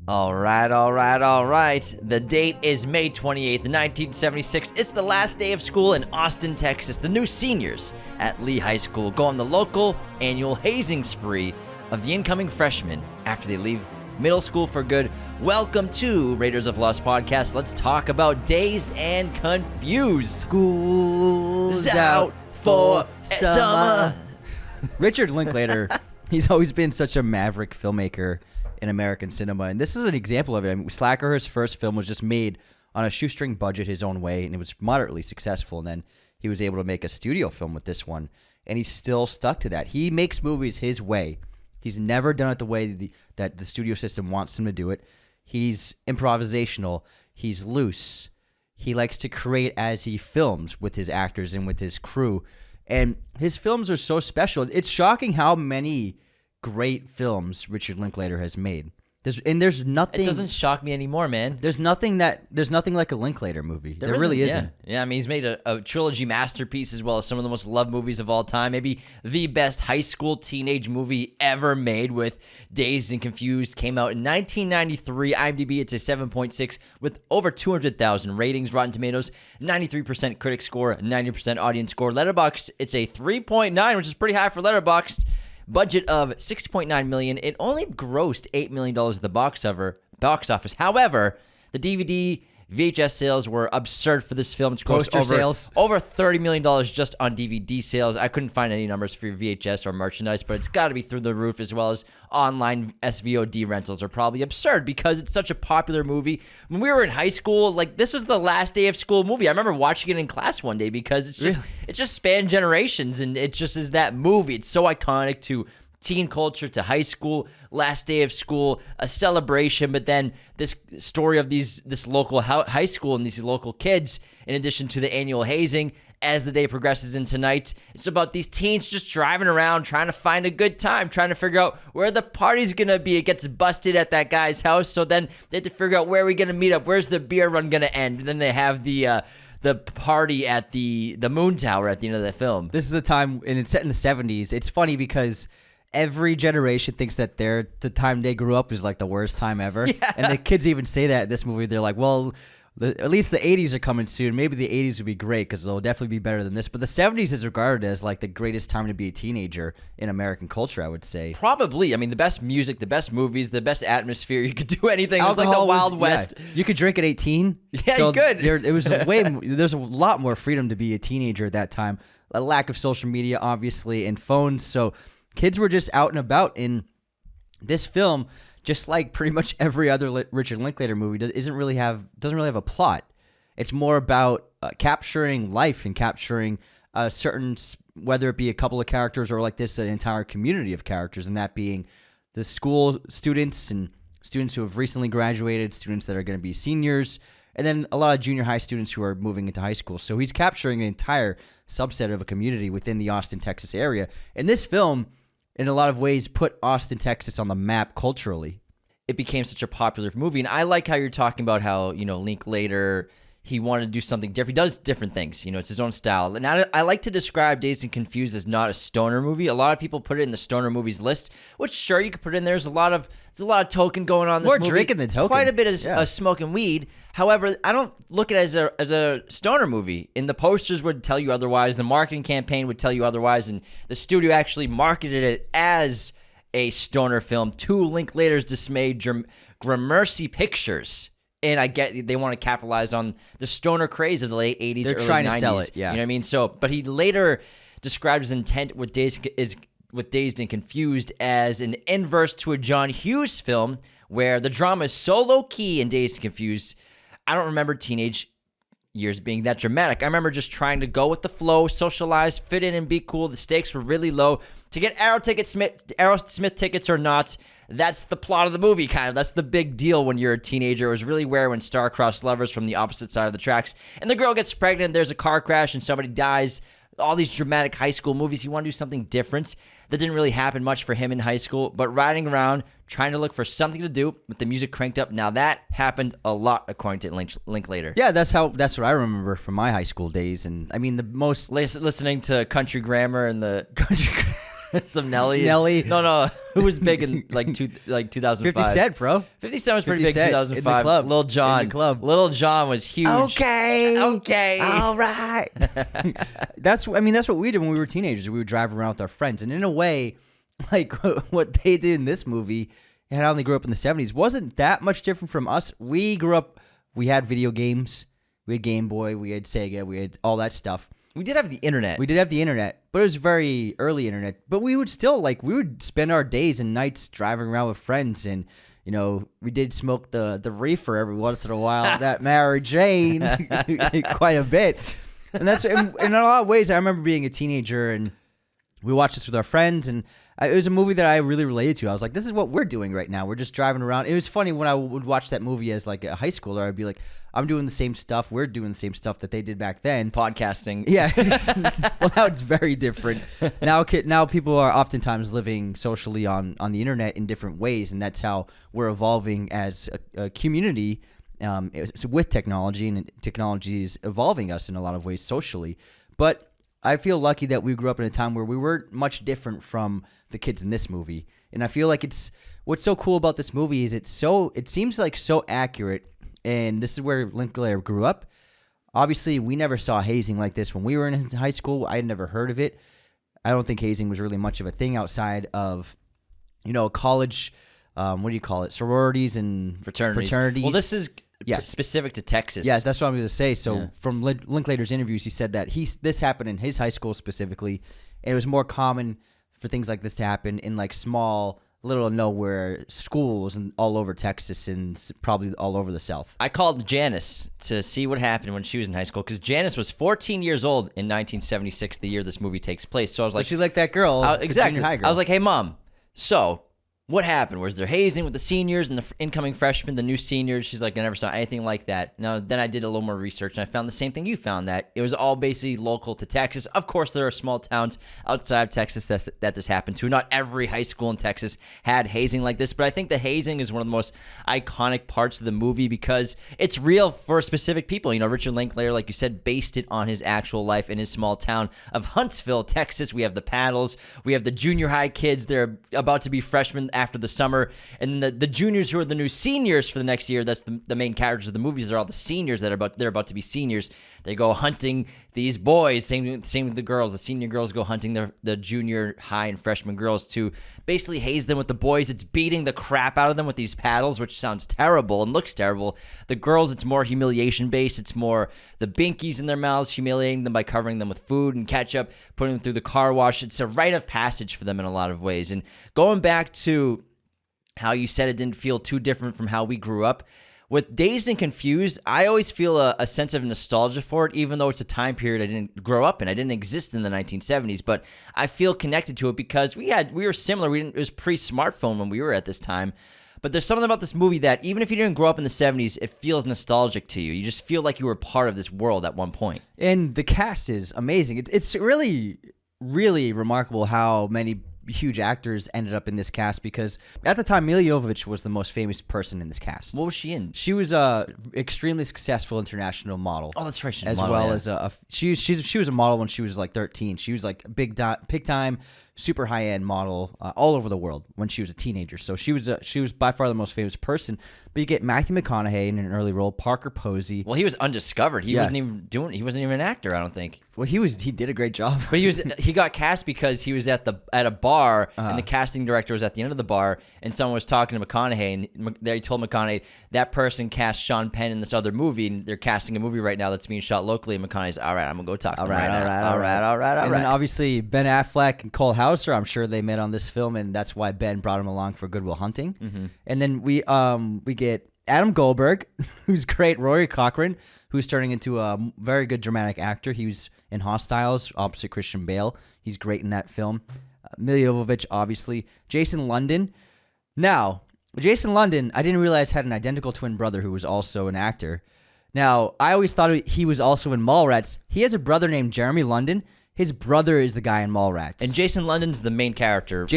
All right. The date is May 28th, 1976. It's the last day of school in Austin, Texas. The new seniors at Lee High School go on the local annual hazing spree of the incoming freshmen after they leave middle school for good. Welcome to Raiders of Lost Podcast. Let's talk about Dazed and Confused. School's out for summer. Richard Linklater, he's always been such a maverick filmmaker in American cinema, and this is an example of it. I mean, Slacker, his first film, was just made on a shoestring budget his own way, and it was moderately successful, and then he was able to make a studio film with this one, and he's still stuck to that. He makes movies his way. He's never done it the way that the studio system wants him to do it. He's improvisational. He's loose. He likes to create as he films with his actors and with his crew, and his films are so special. It's shocking how many great films Richard Linklater has made. There's nothing. It doesn't shock me anymore, man. There's nothing like a Linklater movie. There really isn't. Yeah, I mean, he's made a trilogy masterpiece as well as some of the most loved movies of all time. Maybe the best high school teenage movie ever made, with Dazed and Confused. Came out in 1993. IMDb, it's a 7.6 with over 200,000 ratings. Rotten Tomatoes, 93% critic score, 90% audience score. Letterboxd, it's a 3.9, which is pretty high for Letterboxd. Budget of $6.9 million. It only grossed $8 million at the box office. However, the DVD VHS sales were absurd for this film. It's grossed over $30 million just on DVD sales. I couldn't find any numbers for VHS or merchandise, but it's got to be through the roof, as well as online SVOD rentals are probably absurd because it's such a popular movie. When we were in high school, like, this was the last day of school movie. I remember watching it in class one day because it just spanned generations, and it just is that movie. It's so iconic to teen culture, to high school, last day of school, a celebration, but then this story of this local high school and these local kids, in addition to the annual hazing, as the day progresses into night. It's about these teens just driving around, trying to find a good time, trying to figure out where the party's gonna be. It gets busted at that guy's house, so then they have to figure out where are we gonna meet up, where's the beer run gonna end, and then they have the party at the Moon Tower at the end of the film. This is a time, and it's set in the 70s. It's funny because every generation thinks that the time they grew up is like the worst time ever. Yeah. And the kids even say that in this movie. They're like, well, at least the 80s are coming soon. Maybe the 80s would be great because they'll definitely be better than this. But the 70s is regarded as like the greatest time to be a teenager in American culture, I would say. Probably. I mean, the best music, the best movies, the best atmosphere. You could do anything. It was like the Wild West. Yeah. You could drink at 18. Yeah, so you could. There's a lot more freedom to be a teenager at that time. A lack of social media, obviously, and phones. So kids were just out and about. In this film, just like pretty much every other Richard Linklater movie, doesn't really have a plot. It's more about capturing life and capturing certain, whether it be a couple of characters or like this, an entire community of characters, and that being the school students and students who have recently graduated, students that are going to be seniors, and then a lot of junior high students who are moving into high school. So he's capturing an entire subset of a community within the Austin, Texas area. And this film, in a lot of ways, put Austin, Texas on the map culturally. It became such a popular movie. And I like how you're talking about how, Linklater, he wanted to do something different. He does different things. It's his own style. And I like to describe Dazed and Confused as not a stoner movie. A lot of people put it in the stoner movies list, which, sure, you could put it in there. There's a lot of token going on in this movie. More drinking than token. Quite a bit of smoking weed. However, I don't look at it as a stoner movie. And the posters would tell you otherwise. The marketing campaign would tell you otherwise. And the studio actually marketed it as a stoner film to Linklater's dismay. Gramercy Pictures. And I get they want to capitalize on the stoner craze of the late 80s, They're early trying 90s. To sell it, yeah. You know what I mean? So, but he later described his intent with Dazed and Confused as an inverse to a John Hughes film, where the drama is so low-key in Dazed and Confused. I don't remember teenage years being that dramatic. I remember just trying to go with the flow, socialize, fit in, and be cool. The stakes were really low. To get Aerosmith tickets or not, that's the plot of the movie, kind of. That's the big deal when you're a teenager. It was really rare when star-crossed lovers from the opposite side of the tracks, and the girl gets pregnant, there's a car crash, and somebody dies. All these dramatic high school movies, you want to do something different. That didn't really happen much for him in high school, but riding around, trying to look for something to do with the music cranked up, now that happened a lot, according to Linklater. Yeah, that's what I remember from my high school days. And I mean, the most listening to Country Grammar and the country. Some Nelly. Nelly. No. Who was big in like 2005? 50 Cent, bro. 50 Cent was pretty 50 big in Cent 2005. in the club. Lil Jon. In the club. Lil Jon was huge. Okay. All right. That's what we did when we were teenagers. We would drive around with our friends. And in a way, like what they did in this movie, and I only grew up in the 70s, wasn't that much different from us. We grew up, we had video games. We had Game Boy. We had Sega. We had all that stuff. We did have the internet. We did have the internet, but it was very early internet. But we would still, we would spend our days and nights driving around with friends. And, we did smoke the reefer every once in a while, that Mary Jane, quite a bit. And that's, in a lot of ways, I remember being a teenager and we watched this with our friends. And it was a movie that I really related to. I was like, this is what we're doing right now. We're just driving around. It was funny when I would watch that movie as like a high schooler. I'd be like, I'm doing the same stuff. We're doing the same stuff that they did back then. Podcasting. Yeah. Well, now it's very different. Now people are oftentimes living socially on the internet in different ways, and that's how we're evolving as a community with technology, and technology is evolving us in a lot of ways socially. But I feel lucky that we grew up in a time where we weren't much different from the kids in this movie. And I feel like what's so cool about this movie is it seems like so accurate. And this is where Linklater grew up. Obviously, we never saw hazing like this when we were in high school. I had never heard of it. I don't think hazing was really much of a thing outside of, college, what do you call it? Sororities and fraternities. Well, this is specific to Texas. Yeah, that's what I'm going to say. So from Linklater's interviews, he said that this happened in his high school specifically, and it was more common for things like this to happen in like small, little to nowhere schools and all over Texas and probably all over the South. I called Janice to see what happened when she was in high school because Janice was 14 years old in 1976, the year this movie takes place. So I was like, she liked that girl, exactly. Junior high girl. I was like, hey, Mom, so what happened? Was there hazing with the seniors and the incoming freshmen, the new seniors? She's like, I never saw anything like that. Now, then I did a little more research, and I found the same thing you found, that it was all basically local to Texas. Of course, there are small towns outside of Texas that this happened to. Not every high school in Texas had hazing like this, but I think the hazing is one of the most iconic parts of the movie because it's real for specific people. Richard Linklater, like you said, based it on his actual life in his small town of Huntsville, Texas. We have the paddles. We have the junior high kids. They're about to be freshmen after the summer, and the juniors who are the new seniors for the next year. That's the main characters of the movies. They're all the seniors they're about to be seniors. They go hunting these boys. Same with the girls. The senior girls go hunting the junior high and freshman girls to basically haze them with the boys. It's beating the crap out of them with these paddles, which sounds terrible and looks terrible. The girls, it's more humiliation based. It's more the binkies in their mouths, humiliating them by covering them with food and ketchup, putting them through the car wash. It's a rite of passage for them in a lot of ways. And going back to how you said it didn't feel too different from how we grew up. With Dazed and Confused, I always feel a sense of nostalgia for it, even though it's a time period I didn't grow up in. I didn't exist in the 1970s, but I feel connected to it because we were similar. It was pre-smartphone when we were at this time. But there's something about this movie that even if you didn't grow up in the 70s, it feels nostalgic to you. You just feel like you were part of this world at one point. And the cast is amazing. It's really, really remarkable how many huge actors ended up in this cast because at the time Milla Jovovich was the most famous person in this cast. What was she in? She was a extremely successful international model. Oh, that's right. She's she was a model when she was like 13. She was like big time, super high end model all over the world when she was a teenager. So she was by far the most famous person. But you get Matthew McConaughey in an early role, Parker Posey. Well, he was undiscovered. He wasn't even an actor, I don't think. Well, he did a great job. But he got cast because he was at a bar and the casting director was at the end of the bar and someone was talking to McConaughey and they told McConaughey that person cast Sean Penn in this other movie and they're casting a movie right now that's being shot locally and McConaughey's all right, I'm gonna go talk to him right now. All right. And then obviously Ben Affleck and Cole Hauser, I'm sure they met on this film and that's why Ben brought him along for Good Will Hunting. Mm-hmm. And then we get Adam Goldberg, who's great, Rory Cochrane, who's turning into a very good dramatic actor. He was in Hostiles opposite Christian Bale. He's great in that film. Milla Jovovich, obviously. Jason London. Now, Jason London, I didn't realize had an identical twin brother who was also an actor. Now, I always thought he was also in Mallrats. He has a brother named Jeremy London. His brother is the guy in Mallrats. And Jason London's the main character,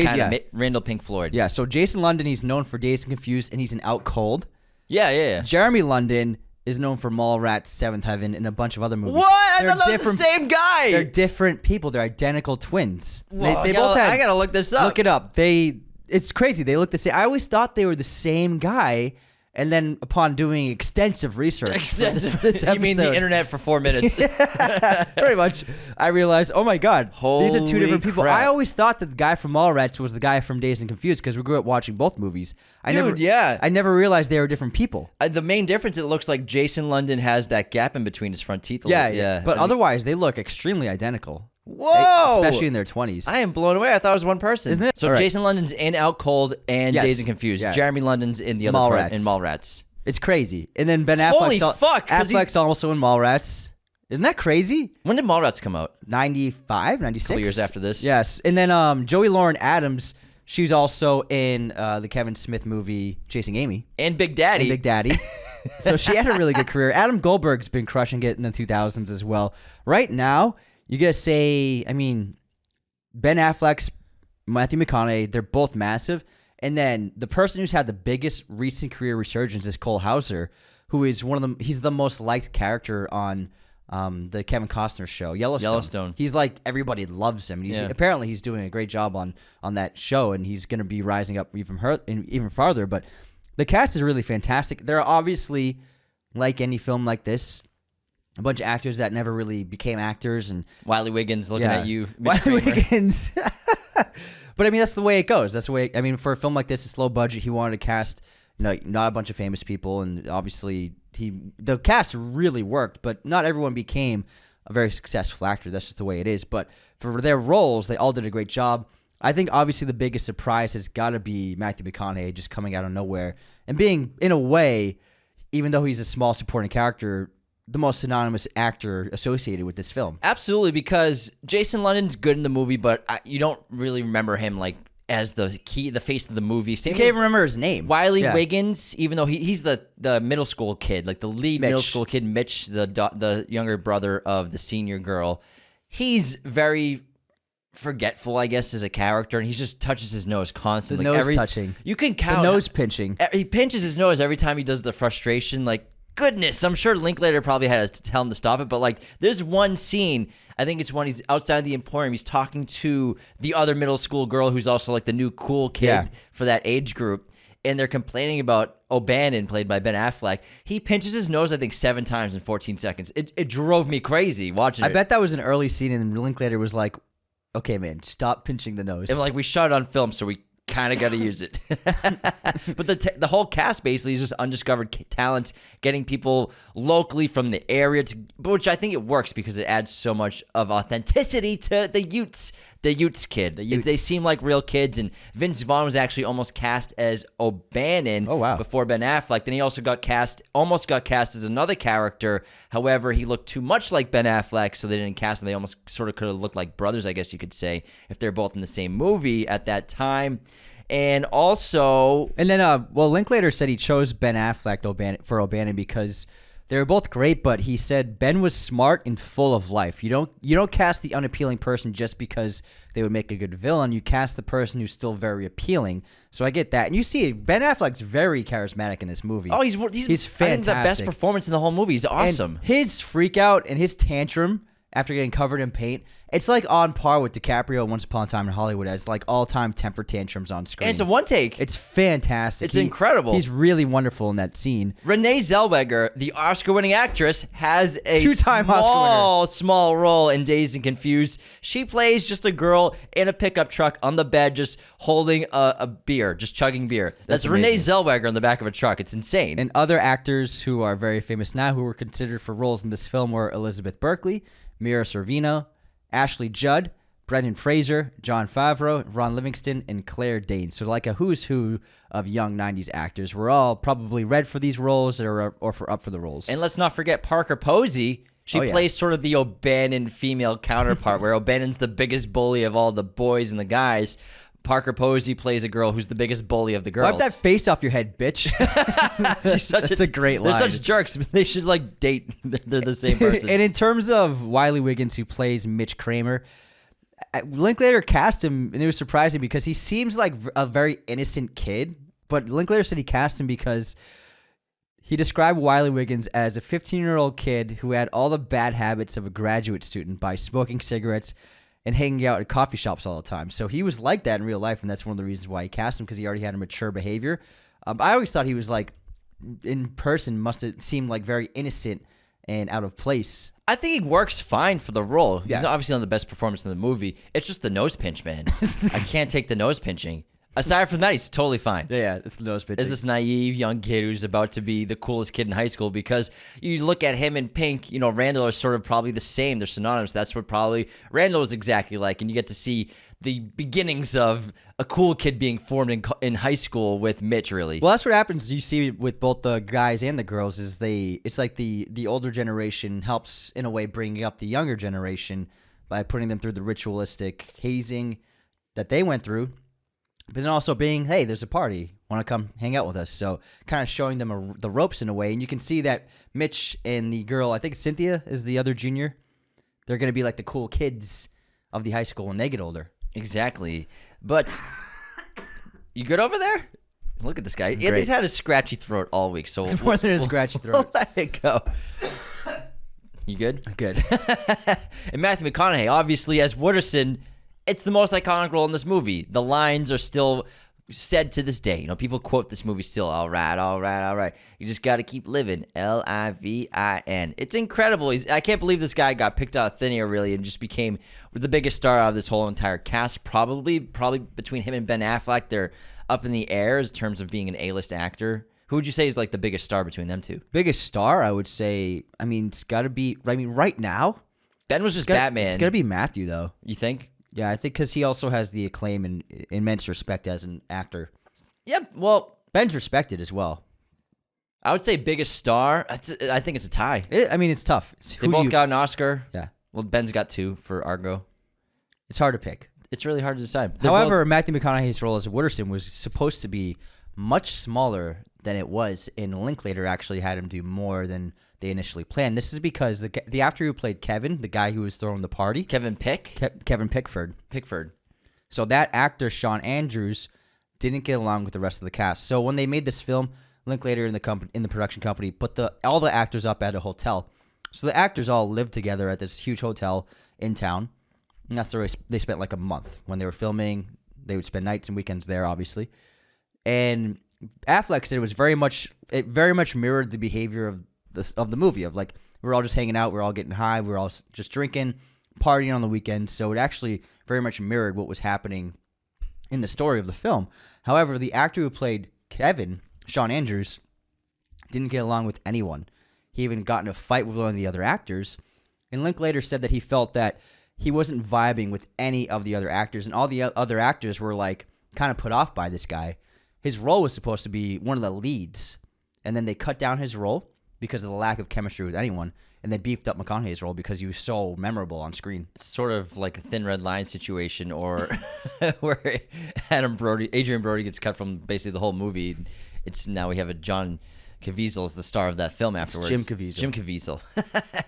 Randall Pink Floyd. Yeah, so Jason London, he's known for Dazed and Confused, and he's in Out Cold. Yeah. Jeremy London, is known for Mallrats, Seventh Heaven, and a bunch of other movies. What? I They're thought that was the different- same guy. They're different people. They're identical twins. Whoa, They both had. I gotta look this up. Look it up. It's crazy. They look the same. I always thought they were the same guy, and then upon doing extensive research, for this You mean the episode- internet for 4 minutes? Pretty much. I realized, oh my God, these are two Holy different people. crap. I always thought that the guy from Mallrats was the guy from Dazed and Confused because we grew up watching both movies. I never realized they were different people. The main difference, it looks like Jason London has that gap in between his front teeth. Yeah. But otherwise, they look extremely identical. Whoa! Especially in their 20s. I am blown away. I thought it was one person. Isn't it? So All right. Jason London's in Out Cold and Yes. Dazed and Confused. Yeah. Jeremy London's in the other part, in Mallrats. It's crazy. And then Ben Holy Affleck's, fuck, 'cause Affleck's also in Mallrats. Isn't that crazy? When did Mallrats come out? 95, 96? Couple years after this. Yes. And then Joey Lauren Adams, she's also in the Kevin Smith movie Chasing Amy. And Big Daddy. And Big Daddy. So she had a really good career. Adam Goldberg's been crushing it in the 2000s as well. Right now, you gotta say, I mean, Ben Affleck's, Matthew McConaughey, they're both massive. And then the person who's had the biggest recent career resurgence is Cole Hauser, who is one of them. He's the most liked character on the Kevin Costner show, Yellowstone. He's like, everybody loves him. Apparently he's doing a great job on that show, and he's going to be rising up even farther. But the cast is really fantastic. There are obviously, like any film like this, a bunch of actors that never really became actors, and Wiley Wiggins looking at you. Mitch Wiley Kramer. Wiggins. But I mean, that's the way it goes. That's the way. I mean, for a film like this, it's low budget. He wanted to cast, not a bunch of famous people, and obviously the cast really worked. But not everyone became a very successful actor. That's just the way it is. But for their roles, they all did a great job. I think obviously the biggest surprise has got to be Matthew McConaughey just coming out of nowhere and being, in a way, even though he's a small supporting character, the most synonymous actor associated with this film. Absolutely, because Jason London's good in the movie, but you don't really remember him like as the face of the movie. Same You can't even remember his name. Wiley Wiggins, even though he's the middle school kid, like the lead middle school kid, Mitch, the younger brother of the senior girl. He's very forgetful, I guess, as a character, and he just touches his nose constantly. The nose touching. You can count. The nose pinching. He pinches his nose every time he does the frustration, like, goodness, I'm sure Linklater probably had to tell him to stop it, but like there's one scene, I think it's when he's outside the Emporium, he's talking to the other middle school girl who's also like the new cool kid for that age group, and they're complaining about O'Bannon, played by Ben Affleck. He pinches his nose, I think, 7 times in 14 seconds. It drove me crazy watching it. I bet that was an early scene, and Linklater was like, okay, man, stop pinching the nose. And like, we shot it on film, so we kind of got to use it. But the whole cast basically is just undiscovered talent, getting people locally from the area, which I think it works because it adds so much of authenticity to the Utes kid. They seem like real kids, and Vince Vaughn was actually almost cast as O'Bannon before Ben Affleck. Then he also almost got cast as another character. However, he looked too much like Ben Affleck, so they didn't cast him. They almost sort of could have looked like brothers, I guess you could say, if they're both in the same movie at that time. And also... And then, Linklater said he chose Ben Affleck for O'Bannon because they were both great, but he said Ben was smart and full of life. You don't cast the unappealing person just because they would make a good villain. You cast the person who's still very appealing. So I get that. And you see, Ben Affleck's very charismatic in this movie. Oh, he's fantastic. I think the best performance in the whole movie. He's awesome. And his freak out and his tantrum after getting covered in paint, it's like on par with DiCaprio Once Upon a Time in Hollywood as like all-time temper tantrums on screen. And it's a one take. It's fantastic. It's incredible. He's really wonderful in that scene. Renee Zellweger, the Oscar-winning actress, has a Two-time Oscar winner. small role in Dazed and Confused. She plays just a girl in a pickup truck on the bed, just holding a beer, just chugging beer. That's Renee Zellweger in the back of a truck. It's insane. And other actors who are very famous now who were considered for roles in this film were Elizabeth Berkley, Mira Sorvino, Ashley Judd, Brendan Fraser, Jon Favreau, Ron Livingston, and Claire Danes. So like a who's who of young 90s actors. We're all probably read for these roles or up for the roles. And let's not forget Parker Posey. She plays sort of the O'Bannon female counterpart, where O'Bannon's the biggest bully of all the boys and the guys. Parker Posey plays a girl who's the biggest bully of the girls. Wipe that face off your head, bitch. That's a great line. They're such jerks. They should like date. They're the same person. And in terms of Wiley Wiggins, who plays Mitch Kramer, Linklater cast him, and it was surprising because he seems like a very innocent kid. But Linklater said he cast him because He described Wiley Wiggins as a 15-year-old kid who had all the bad habits of a graduate student by smoking cigarettes and hanging out at coffee shops all the time. So he was like that in real life, and that's one of the reasons why he cast him, because he already had a mature behavior. I always thought he was like, in person, must have seemed like very innocent and out of place. I think he works fine for the role. Yeah. He's obviously not the best performance in the movie. It's just the nose pinch, man. I can't take the nose pinching. Aside from that, he's totally fine. Yeah, it's the nose pitching. Is this naive young kid who's about to be the coolest kid in high school? Because you look at him and Pink, Randall are sort of probably the same. They're synonymous. That's what probably Randall is exactly like. And you get to see the beginnings of a cool kid being formed in high school with Mitch, really. Well, that's what happens. You see with both the guys and the girls is it's like the older generation helps in a way bringing up the younger generation by putting them through the ritualistic hazing that they went through. But then also being, hey, there's a party. Want to come hang out with us? So kind of showing them the ropes in a way. And you can see that Mitch and the girl, I think Cynthia is the other junior. They're going to be like the cool kids of the high school when they get older. Exactly. But you good over there? Look at this guy. Great. He's had a scratchy throat all week. So It's more than a scratchy throat. We'll let it go. You good? Good. And Matthew McConaughey, obviously, as Wooderson, it's the most iconic role in this movie. The lines are still said to this day. People quote this movie still. All right, all right, all right. You just got to keep living. Livin. It's incredible. I can't believe this guy got picked out of thin air, really, and just became the biggest star out of this whole entire cast. Probably between him and Ben Affleck, they're up in the air in terms of being an A-list actor. Who would you say is like the biggest star between them two? Biggest star, I would say, it's got to be, right now. Ben was just Batman. It's going to be Matthew, though. You think? Yeah, I think because he also has the acclaim and immense respect as an actor. Yep. Well, Ben's respected as well. I would say biggest star. I think it's a tie. It's tough. They both got an Oscar. Yeah. Well, Ben's got 2 for Argo. It's hard to pick. It's really hard to decide. However, Matthew McConaughey's role as Wooderson was supposed to be much smaller than it was, and Linklater actually had him do more than they initially planned. This is because the actor who played Kevin, the guy who was throwing the party, Kevin Pickford. So that actor, Sean Andrews, didn't get along with the rest of the cast. So when they made this film, Linklater in the production company put all the actors up at a hotel. So the actors all lived together at this huge hotel in town. And that's where they spent like a month. When they were filming, they would spend nights and weekends there, obviously. And Affleck said it very much mirrored the behavior of the movie, of like, we're all just hanging out, we're all getting high, we're all just drinking, partying on the weekends. So it actually very much mirrored what was happening in the story of the film. However, the actor who played Kevin, Sean Andrews, didn't get along with anyone. He even got in a fight with one of the other actors. And Linklater said that he felt that he wasn't vibing with any of the other actors, and all the other actors were like kind of put off by this guy. His role was supposed to be one of the leads, and then they cut down his role because of the lack of chemistry with anyone, and they beefed up McConaughey's role because he was so memorable on screen. It's sort of like a Thin Red Line situation, or where Adrian Brody gets cut from basically the whole movie. It's now we have a John Caviezel as the star of that film afterwards. Jim Caviezel.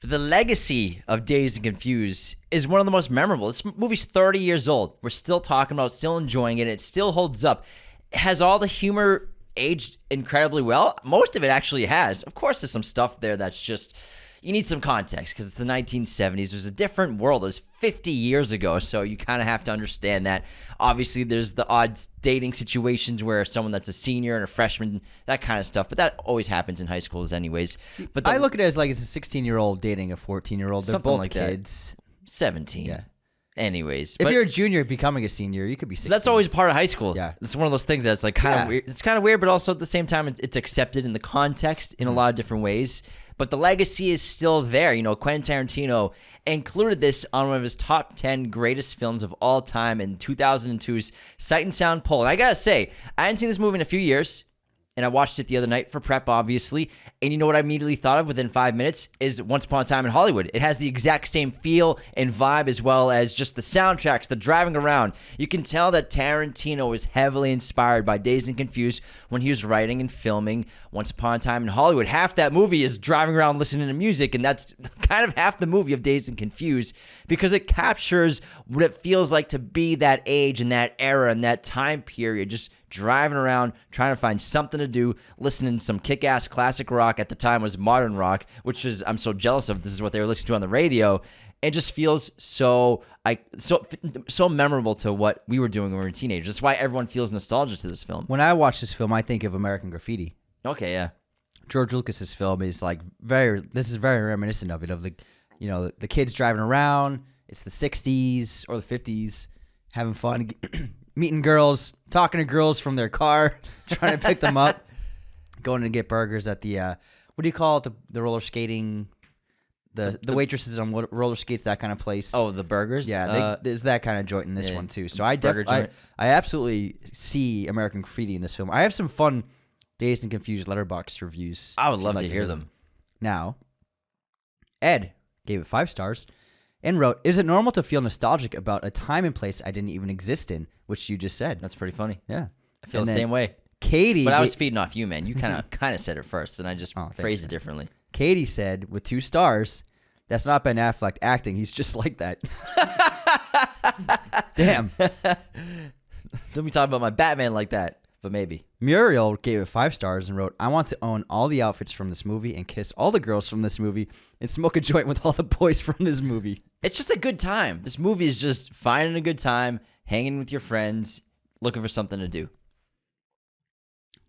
The legacy of Dazed and Confused is one of the most memorable. This movie's 30 years old. We're still talking about it, still enjoying it. It still holds up. It has all the humor aged incredibly well. Most of it actually has. Of course, there's some stuff there that's just, you need some context because it's the 1970s. There's a different world. It was 50 years ago, so you kind of have to understand that. Obviously, there's the odd dating situations where someone that's a senior and a freshman, that kind of stuff, but that always happens in high schools anyways. But I look at it as like it's a 16-year-old dating a 14-year-old. They're something both like kids. That. 17. Yeah. Anyways. If you're a junior becoming a senior, you could be 16. That's always part of high school. Yeah. It's one of those things that's like kind of weird. It's kind of weird, but also at the same time, it's accepted in the context in a lot of different ways. But the legacy is still there. Quentin Tarantino included this on one of his top 10 greatest films of all time in 2002's Sight and Sound poll. And I gotta say, I hadn't seen this movie in a few years, and I watched it the other night for prep, obviously. And you know what I immediately thought of within 5 minutes is Once Upon a Time in Hollywood. It has the exact same feel and vibe, as well as just the soundtracks, the driving around. You can tell that Tarantino was heavily inspired by Dazed and Confused when he was writing and filming Once Upon a Time in Hollywood. Half that movie is driving around listening to music, and that's kind of half the movie of Dazed and Confused, because it captures what it feels like to be that age and that era and that time period, just driving around, trying to find something to do, listening to some kick-ass classic rock. At the time was modern rock, which is I'm so jealous of. This is what they were listening to on the radio. It just feels so memorable to what we were doing when we were teenagers. That's why everyone feels nostalgia to this film. When I watch this film, I think of American Graffiti. Okay, yeah. George Lucas's film is like this is very reminiscent of it, of the kids driving around. It's the 60s or the 50s, having fun, meeting girls, talking to girls from their car, trying to pick them up, going to get burgers at the what do you call it, the roller skating, the waitresses on roller skates, that kind of place. Oh, the burgers? Yeah, there's that kind of joint in this one too. So I absolutely see American Graffiti in this film. I have some fun Dazed and Confused Letterboxd reviews. I would love to hear them. Now, Ed gave it 5 stars and wrote, "Is it normal to feel nostalgic about a time and place I didn't even exist in?" Which you just said. That's pretty funny. Yeah. I feel the same way. Katie... But I was feeding off you, man. You kind of said it first, but I just phrased it differently. Katie said, with 2 stars, "That's not Ben Affleck acting. He's just like that." Damn. Don't be talking about my Batman like that. But maybe. Muriel gave it 5 stars and wrote, "I want to own all the outfits from this movie and kiss all the girls from this movie and smoke a joint with all the boys from this movie." It's just a good time. This movie is just finding a good time, hanging with your friends, looking for something to do.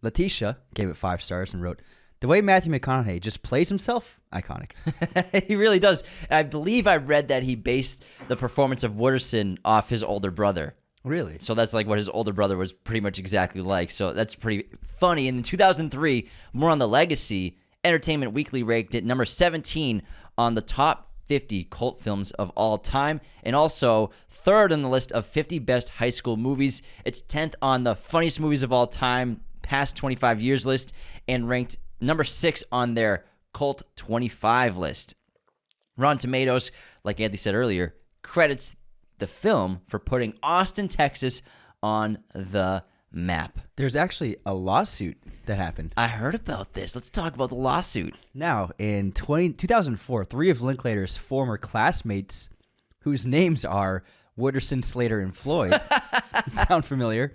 Letitia gave it 5 stars and wrote, "The way Matthew McConaughey just plays himself, iconic." He really does. And I believe I read that he based the performance of Wooderson off his older brother. Really? So that's like what his older brother was pretty much exactly like. So that's pretty funny. And in 2003, more on the legacy, Entertainment Weekly ranked it number 17 on the top 50 cult films of all time, and also 3rd on the list of 50 best high school movies. It's 10th on the funniest movies of all time, past 25 years list, and ranked number 6 on their Cult 25 list. Rotten Tomatoes, like Anthony said earlier, credits the film for putting Austin, Texas on the map. There's actually a lawsuit that happened. I heard about this. Let's talk about the lawsuit. Now, in 2004, 3 of Linklater's former classmates, whose names are Wooderson, Slater, and Floyd, sound familiar,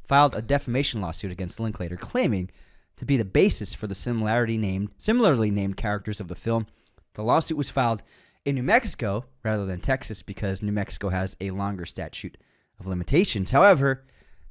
filed a defamation lawsuit against Linklater, claiming to be the basis for the similarly named characters of the film. The lawsuit was filed in New Mexico rather than Texas because New Mexico has a longer statute of limitations. However,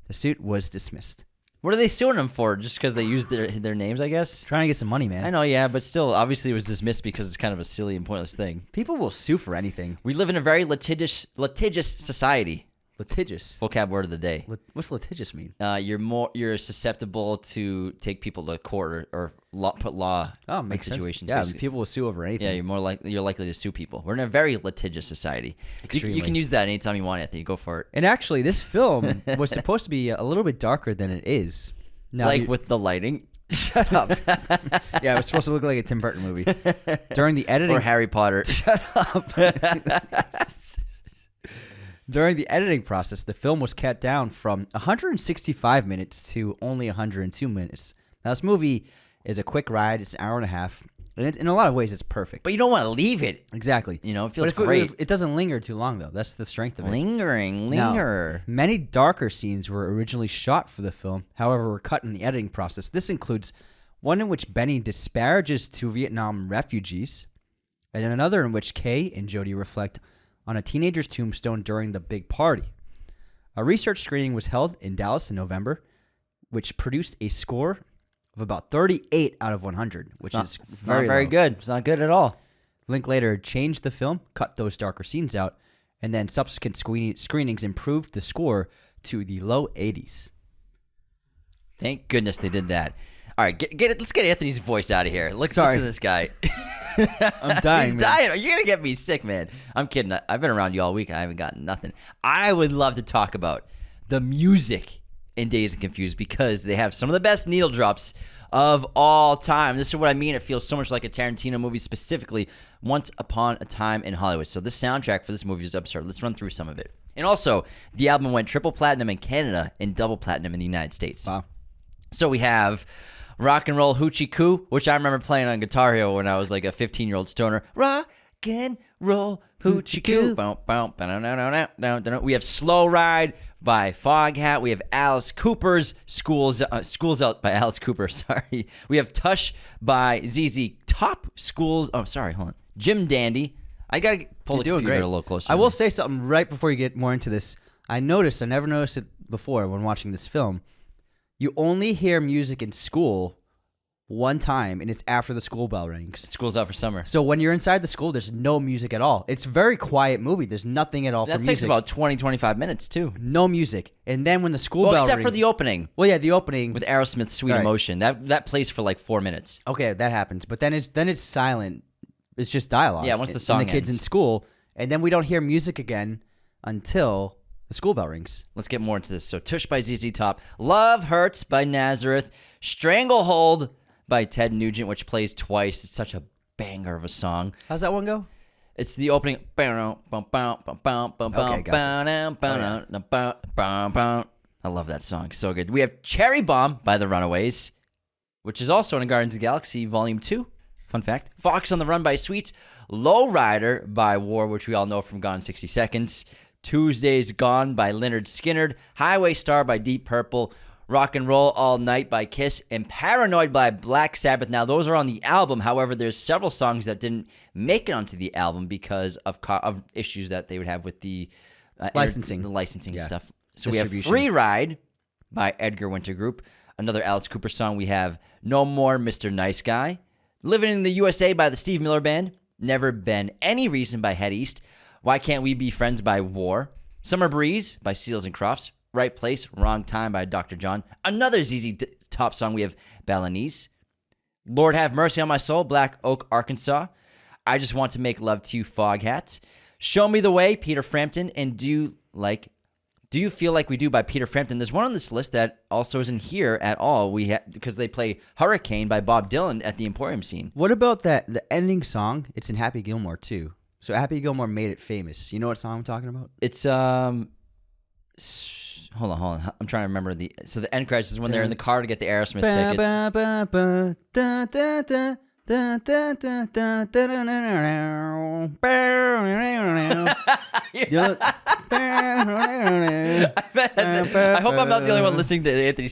the suit was dismissed. What are they suing them for? Just because they used their names, I guess? Trying to get some money, man. I know, yeah, but still, obviously it was dismissed because it's kind of a silly and pointless thing. People will sue for anything. We live in a very litigious society. Litigious? Vocab word of the day. What's litigious mean? You're susceptible to take people to court or put law in situations. Yeah, basically. people will sue over anything. Yeah, you're likely to sue people. We're in a very litigious society. Extremely. You can use that anytime you want, Anthony. Go for it. And actually, this film was supposed to be a little bit darker than it is. Now, with the lighting. Shut up. Yeah, it was supposed to look like a Tim Burton movie. During the editing... Or Harry Potter. Shut up. During the editing process, the film was cut down from 165 minutes to only 102 minutes. Now, this movie is a quick ride. It's an hour and a half. And in a lot of ways, it's perfect. But you don't want to leave it. Exactly. It feels great. It doesn't linger too long, though. That's the strength of it. Linger. Now, many darker scenes were originally shot for the film, however, were cut in the editing process. This includes one in which Benny disparages 2 Vietnam refugees, and another in which Kay and Jody reflect on a teenager's tombstone during the big party. A research screening was held in Dallas in November, which produced a score of about 38 out of 100, which is very good. It's not good at all. Linklater changed the film, cut those darker scenes out, and then subsequent screenings improved the score to the low 80s. Thank goodness they did that. All right, let's get Anthony's voice out of here. Listen to this guy. I'm dying. He's dying. You're gonna get me sick, man. I'm kidding. I've been around you all week and I haven't gotten nothing. I would love to talk about the music in Dazed and Confused because they have some of the best needle drops of all time. This is what I mean. It feels so much like a Tarantino movie, specifically Once Upon a Time in Hollywood. So this soundtrack for this movie is absurd. Let's run through some of it. And also, the album went triple platinum in Canada and double platinum in the United States. Wow. So we have Rock and Roll Hoochie Coo, which I remember playing on Guitar Hero when I was like a 15-year-old stoner. Rock and roll, hoochie coo. We have Slow Ride by Foghat. We have Alice Cooper's School's Out by Alice Cooper. Sorry. We have Tush by ZZ Top. Hold on. Jim Dandy. I gotta pull the computer a little closer. I will say something right before you get more into this. I never noticed it before when watching this film. You only hear music in school one time, and it's after the school bell rings. School's out for summer. So when you're inside the school, there's no music at all. It's a very quiet movie. There's nothing at all for music. That takes about 20, 25 minutes, too. No music. And then when the school bell except rings... for the opening. Well, yeah, the opening... With Aerosmith's Sweet Emotion. That plays for like 4 minutes. Okay, that happens. But then it's silent. It's just dialogue. Yeah, once the song and the kids ends. in school. And then we don't hear music again until the school bell rings. Let's get more into this. So Tush by ZZ Top. Love Hurts by Nazareth. Stranglehold by Ted Nugent, which plays twice. It's such a banger of a song. How's that one go? It's the opening. I love that song. So good. We have Cherry Bomb by The Runaways, which is also in Guardians of the Galaxy Volume 2. Fun fact. Fox on the Run by Sweets. Low Rider by War, which we all know from Gone 60 Seconds. Tuesday's Gone by Lynyrd Skynyrd. Highway Star by Deep Purple. Rock and Roll All Night by Kiss, and Paranoid by Black Sabbath. Now, those are on the album. However, there's several songs that didn't make it onto the album because of issues that they would have with the licensing. The licensing stuff. So we have Free Ride by Edgar Winter Group. Another Alice Cooper song. We have No More Mr. Nice Guy. Living in the USA by the Steve Miller Band. Never Been Any Reason by Head East. Why Can't We Be Friends by War. Summer Breeze by Seals and Crofts. Right Place, Wrong Time by Dr. John. Another ZZ Top song, we have Balinese. Lord Have Mercy on My Soul, Black Oak, Arkansas. I Just Want to Make Love to You, Foghat. Show Me the Way, Peter Frampton. And Do You Feel Like We Do by Peter Frampton. There's one on this list that also isn't here at all. Because they play Hurricane by Bob Dylan at the Emporium scene. What about the ending song? It's in Happy Gilmore, too. So Happy Gilmore made it famous. You know what song I'm talking about? It's, Hold on. I'm trying to remember the end credits is when they're in the car to get the Aerosmith tickets. I hope I'm not the only one listening to Anthony.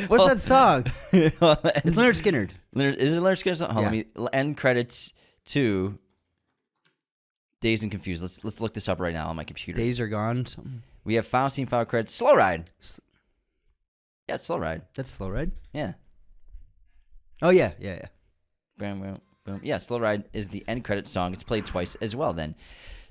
What's that song? It's Lynyrd Skynyrd. Is it Lynyrd Skynyrd? Hold on, let me end credits to Dazed and Confused. Let's look this up right now on my computer. Days Are Gone. Something. We have Final Scene, Final Credits. Slow Ride. Yeah, it's Slow Ride. That's Slow Ride? Yeah. Oh, yeah. Boom, boom, boom. Yeah, Slow Ride is the end credits song. It's played twice as well then.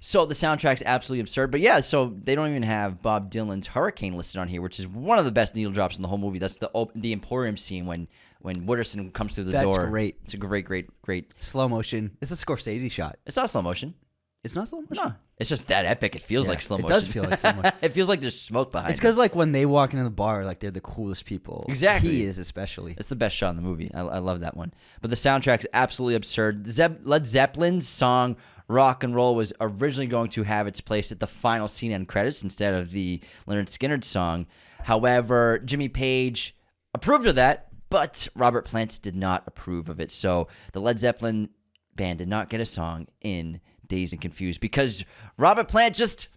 So the soundtrack's absolutely absurd. But yeah, so they don't even have Bob Dylan's Hurricane listed on here, which is one of the best needle drops in the whole movie. That's the Emporium scene when Wooderson comes through the door. That's great. It's a great. Slow motion. It's a Scorsese shot. It's not slow motion. It's not slow motion? No. It's just that epic. It feels like slow motion. It does feel like slow motion. It feels like there's smoke behind It's because like when they walk into the bar, like they're the coolest people. Exactly. He is especially. It's the best shot in the movie. I love that one. But the soundtrack's absolutely absurd. Led Zeppelin's song Rock and Roll was originally going to have its place at the final scene end credits instead of the Lynyrd Skynyrd song. However, Jimmy Page approved of that, but Robert Plant did not approve of it. So the Led Zeppelin band did not get a song in Dazed and Confused because Robert Plant just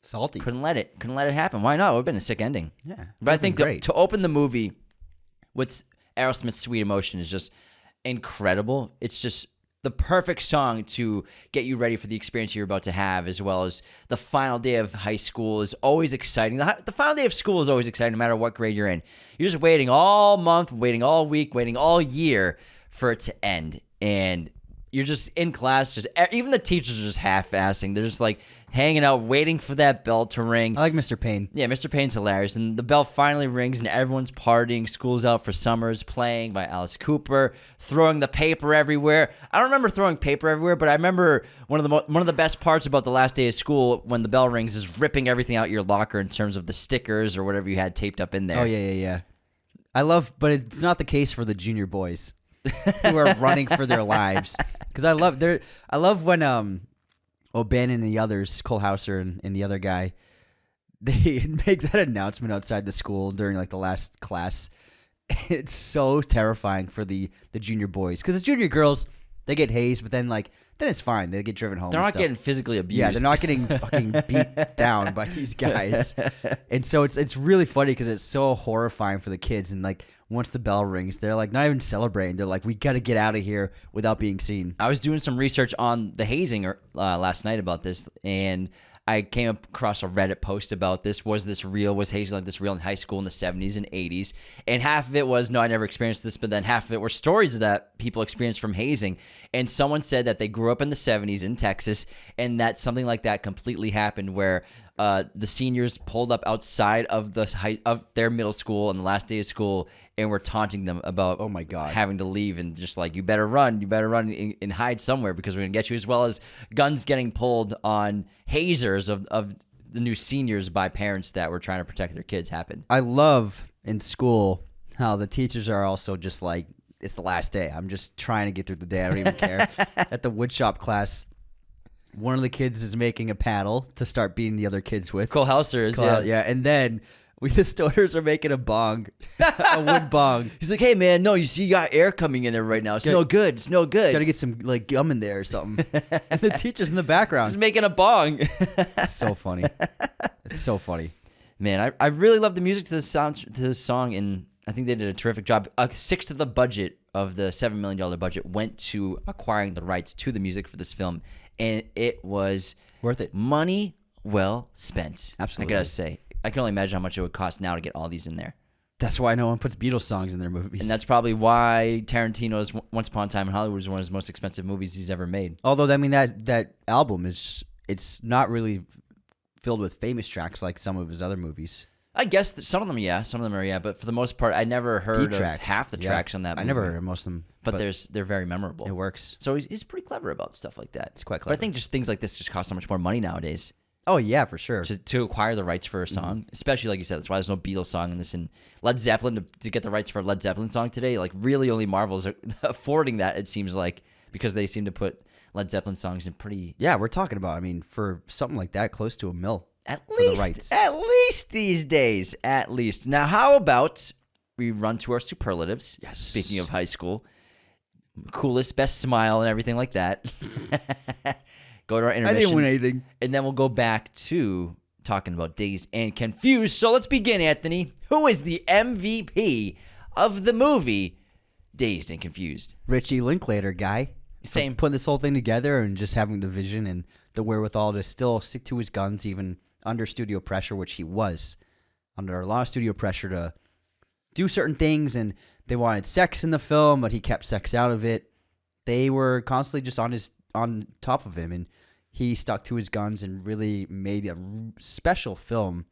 salty couldn't let it happen. Why not? It would have been a sick ending. Yeah, but I think to open the movie with Aerosmith's Sweet Emotion is just incredible. It's just the perfect song to get you ready for the experience you're about to have, as well as the final day of high school is always exciting. The final day of school is always exciting no matter what grade you're in. You're just waiting all month, waiting all week, waiting all year for it to end. And you're just in class, even the teachers are just half-assing. They're just like hanging out, waiting for that bell to ring. I like Mr. Payne. Yeah, Mr. Payne's hilarious. And the bell finally rings and everyone's partying. School's Out for Summers playing by Alice Cooper, throwing the paper everywhere. I don't remember throwing paper everywhere, but I remember one of the best parts about the last day of school when the bell rings is ripping everything out your locker in terms of the stickers or whatever you had taped up in there. Oh, yeah. But it's not the case for the junior boys who are running for their lives. Because I love when O'Bannon and the others, Cole Hauser and the other guy, they make that announcement outside the school during like the last class. It's so terrifying for the junior boys because the junior girls, They get hazed, but then it's fine. They get driven home. They're and not stuff. getting physically abused. Yeah, they're not getting fucking beat down by these guys. And so it's really funny because it's so horrifying for the kids. And once the bell rings, they're not even celebrating. They're like, we got to get out of here without being seen. I was doing some research on the hazing last night about this, and I came across a Reddit post about this. Was this real? Was hazing like this real in high school in the 70s and 80s? And half of it was, no, I never experienced this, but then half of it were stories that people experienced from hazing. And someone said that they grew up in the 70s in Texas, and that something like that completely happened where the seniors pulled up outside of of their middle school on the last day of school and were taunting them about, oh my God, having to leave, and just you better run and hide somewhere because we're going to get you, as well as guns getting pulled on hazers of the new seniors by parents that were trying to protect their kids happened. I love in school how the teachers are also just it's the last day. I'm just trying to get through the day. I don't even care. At the woodshop class, one of the kids is making a paddle to start beating the other kids with. Cole Hauser is, yeah. And then the stoners are making a bong, a wood bong. He's like, hey, man, no, you see you got air coming in there right now. It's no good. It's no good. Got to get some gum in there or something. And the teacher's in the background. He's making a bong. It's so funny. It's so funny. Man, I really love the music to this song, and I think they did a terrific job. A sixth of the budget of the $7 million budget went to acquiring the rights to the music for this film, and it was worth it. Money well spent. Absolutely. I gotta say, I can only imagine how much it would cost now to get all these in there. That's why no one puts Beatles songs in their movies. And that's probably why Tarantino's Once Upon a Time in Hollywood is one of his most expensive movies he's ever made. Although, I mean, that album it's not really filled with famous tracks like some of his other movies. I guess that some of them, are, but for the most part, I never heard of half the tracks on that movie. I never heard of most of them. But they're very memorable. It works. So he's pretty clever about stuff like that. It's quite clever. But I think just things like this just cost so much more money nowadays. Oh, yeah, for sure. To acquire the rights for a song, especially like you said, that's why there's no Beatles song in this. And Led Zeppelin, to get the rights for a Led Zeppelin song today, really only Marvel's are affording that, it seems like, because they seem to put Led Zeppelin songs in pretty... Yeah, we're talking about, for something like that, close to $1 million. At least these days, at least. Now, how about we run to our superlatives? Yes. Speaking of high school, coolest, best smile, and everything like that. Go to our intermission. I didn't win anything. And then we'll go back to talking about Dazed and Confused. So let's begin, Anthony. Who is the MVP of the movie Dazed and Confused? Richie Linklater, guy. Same. Putting this whole thing together and just having the vision and the wherewithal to still stick to his guns even under studio pressure, which he was under a lot of studio pressure to do certain things, and they wanted sex in the film, but he kept sex out of it. They were constantly just on top of him, and he stuck to his guns and really made a special film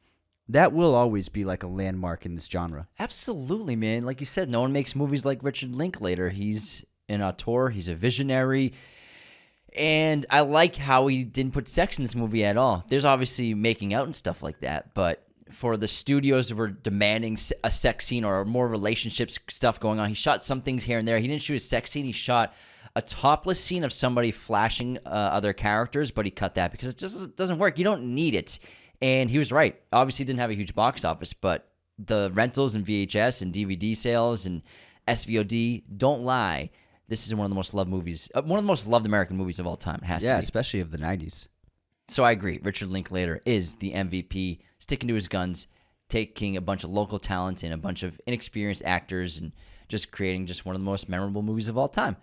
that will always be like a landmark in this genre. Absolutely, man. Like you said, no one makes movies like Richard Linklater. He's an auteur. He's a visionary. And I like how he didn't put sex in this movie at all. There's obviously making out and stuff like that, but for the studios that were demanding a sex scene or more relationships stuff going on, he shot some things here and there. He didn't shoot a sex scene. He shot a topless scene of somebody flashing other characters, but he cut that because it just doesn't work. You don't need it. And he was right. Obviously, it didn't have a huge box office, but the rentals and VHS and DVD sales and SVOD don't lie. This is one of the most loved movies, one of the most loved American movies of all time. It has to be. Yeah, especially of the 90s. So I agree. Richard Linklater is the MVP, sticking to his guns, taking a bunch of local talent and a bunch of inexperienced actors and just creating just one of the most memorable movies of all time.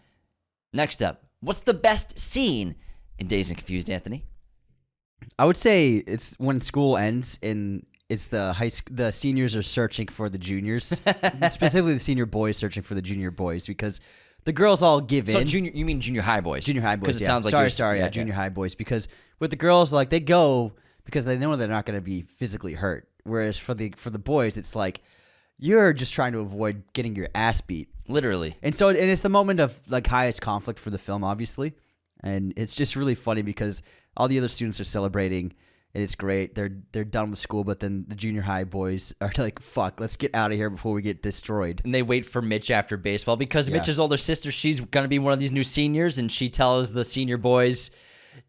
Next up, what's the best scene in Dazed and Confused, Anthony? I would say it's when school ends and it's the seniors are searching for the juniors, specifically the senior boys searching for the junior boys because the girls all give in. So you mean junior high boys? Junior high boys, because it sounds like junior high boys. Because with the girls, they go because they know they're not going to be physically hurt. Whereas for the boys, it's like you're just trying to avoid getting your ass beat, literally. And so it's the moment of highest conflict for the film, obviously, and it's just really funny because all the other students are celebrating. And it's great. They're done with school, but then the junior high boys are like, fuck, let's get out of here before we get destroyed. And they wait for Mitch after baseball because Mitch's older sister, she's going to be one of these new seniors, and she tells the senior boys,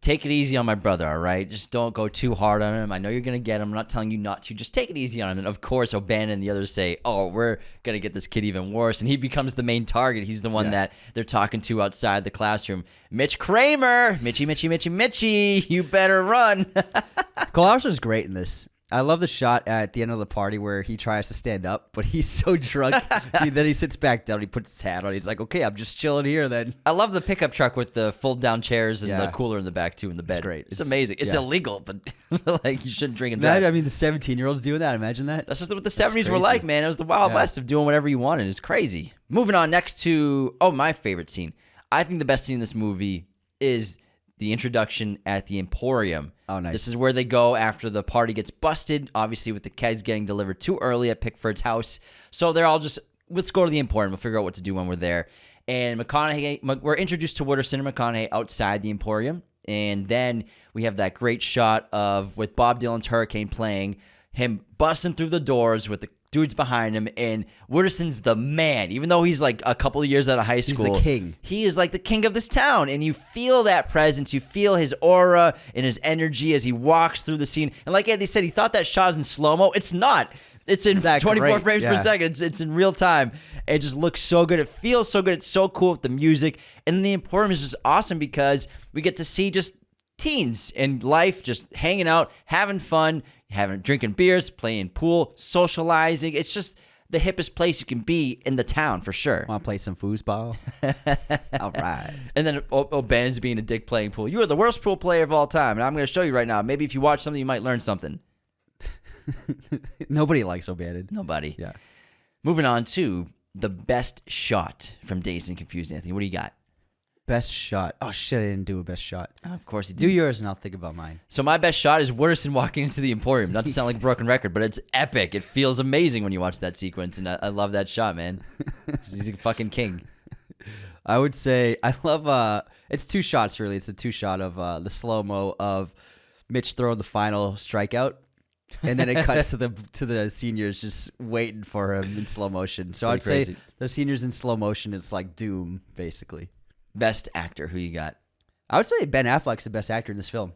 take it easy on my brother, all right? Just don't go too hard on him. I know you're going to get him. I'm not telling you not to. Just take it easy on him. And, of course, O'Bannon and the others say, oh, we're going to get this kid even worse. And he becomes the main target. He's the one that they're talking to outside the classroom. Mitch Kramer. Mitchy, you better run. Kossler's great in this. I love the shot at the end of the party where he tries to stand up, but he's so drunk. Then he sits back down. He puts his hat on. He's like, okay, I'm just chilling here then. I love the pickup truck with the fold-down chairs and the cooler in the back, too, in the bed. It's great. It's amazing. It's illegal, but like you shouldn't drink and Imagine, drive. I mean, the 17-year-olds doing that. Imagine that. That's just what the 70s were like, man. It was the Wild West of doing whatever you wanted. It's crazy. Moving on next to, my favorite scene. I think the best scene in this movie is the introduction at the Emporium. Oh, nice. This is where they go after the party gets busted, obviously with the kegs getting delivered too early at Pickford's house. So they're all just, let's go to the Emporium. We'll figure out what to do when we're there. And we're introduced to Wooderson and McConaughey outside the Emporium. And then we have that great shot of, with Bob Dylan's Hurricane playing, him busting through the doors with the dudes behind him, and Wooderson's the man. Even though he's like a couple of years out of high school, he's the king. He is like the king of this town, and you feel that presence. You feel his aura and his energy as he walks through the scene. And like Andy said, he thought that shot was in slow-mo. It's not. It's in 24 frames per second. It's in real time. It just looks so good. It feels so good. It's so cool with the music. And then the Emporium is just awesome because we get to see just teens and life just hanging out, having fun, drinking beers, playing pool, socializing. It's just the hippest place you can be in the town for sure. Want to play some foosball? All right. And then O'Bannon's being a dick playing pool. You are the worst pool player of all time, and I'm going to show you right now. Maybe if you watch something, you might learn something. Nobody likes O'Bannon. Nobody. Yeah. Moving on to the best shot from Dazed and Confused, Anthony. What do you got? Best shot. Oh, shit, I didn't do a best shot. Oh, of course he did. Do yours and I'll think about mine. So my best shot is Wooderson walking into the Emporium. Not to sound like a broken record, but it's epic. It feels amazing when you watch that sequence, and I love that shot, man. He's a fucking king. I would say I love it's two shots really. It's the two shot of the slow-mo of Mitch throwing the final strikeout, and then it cuts to the seniors just waiting for him in slow motion. So I'd say the seniors in slow motion, it's like Doom basically. Best actor, who you got? I would say Ben Affleck's the best actor in this film.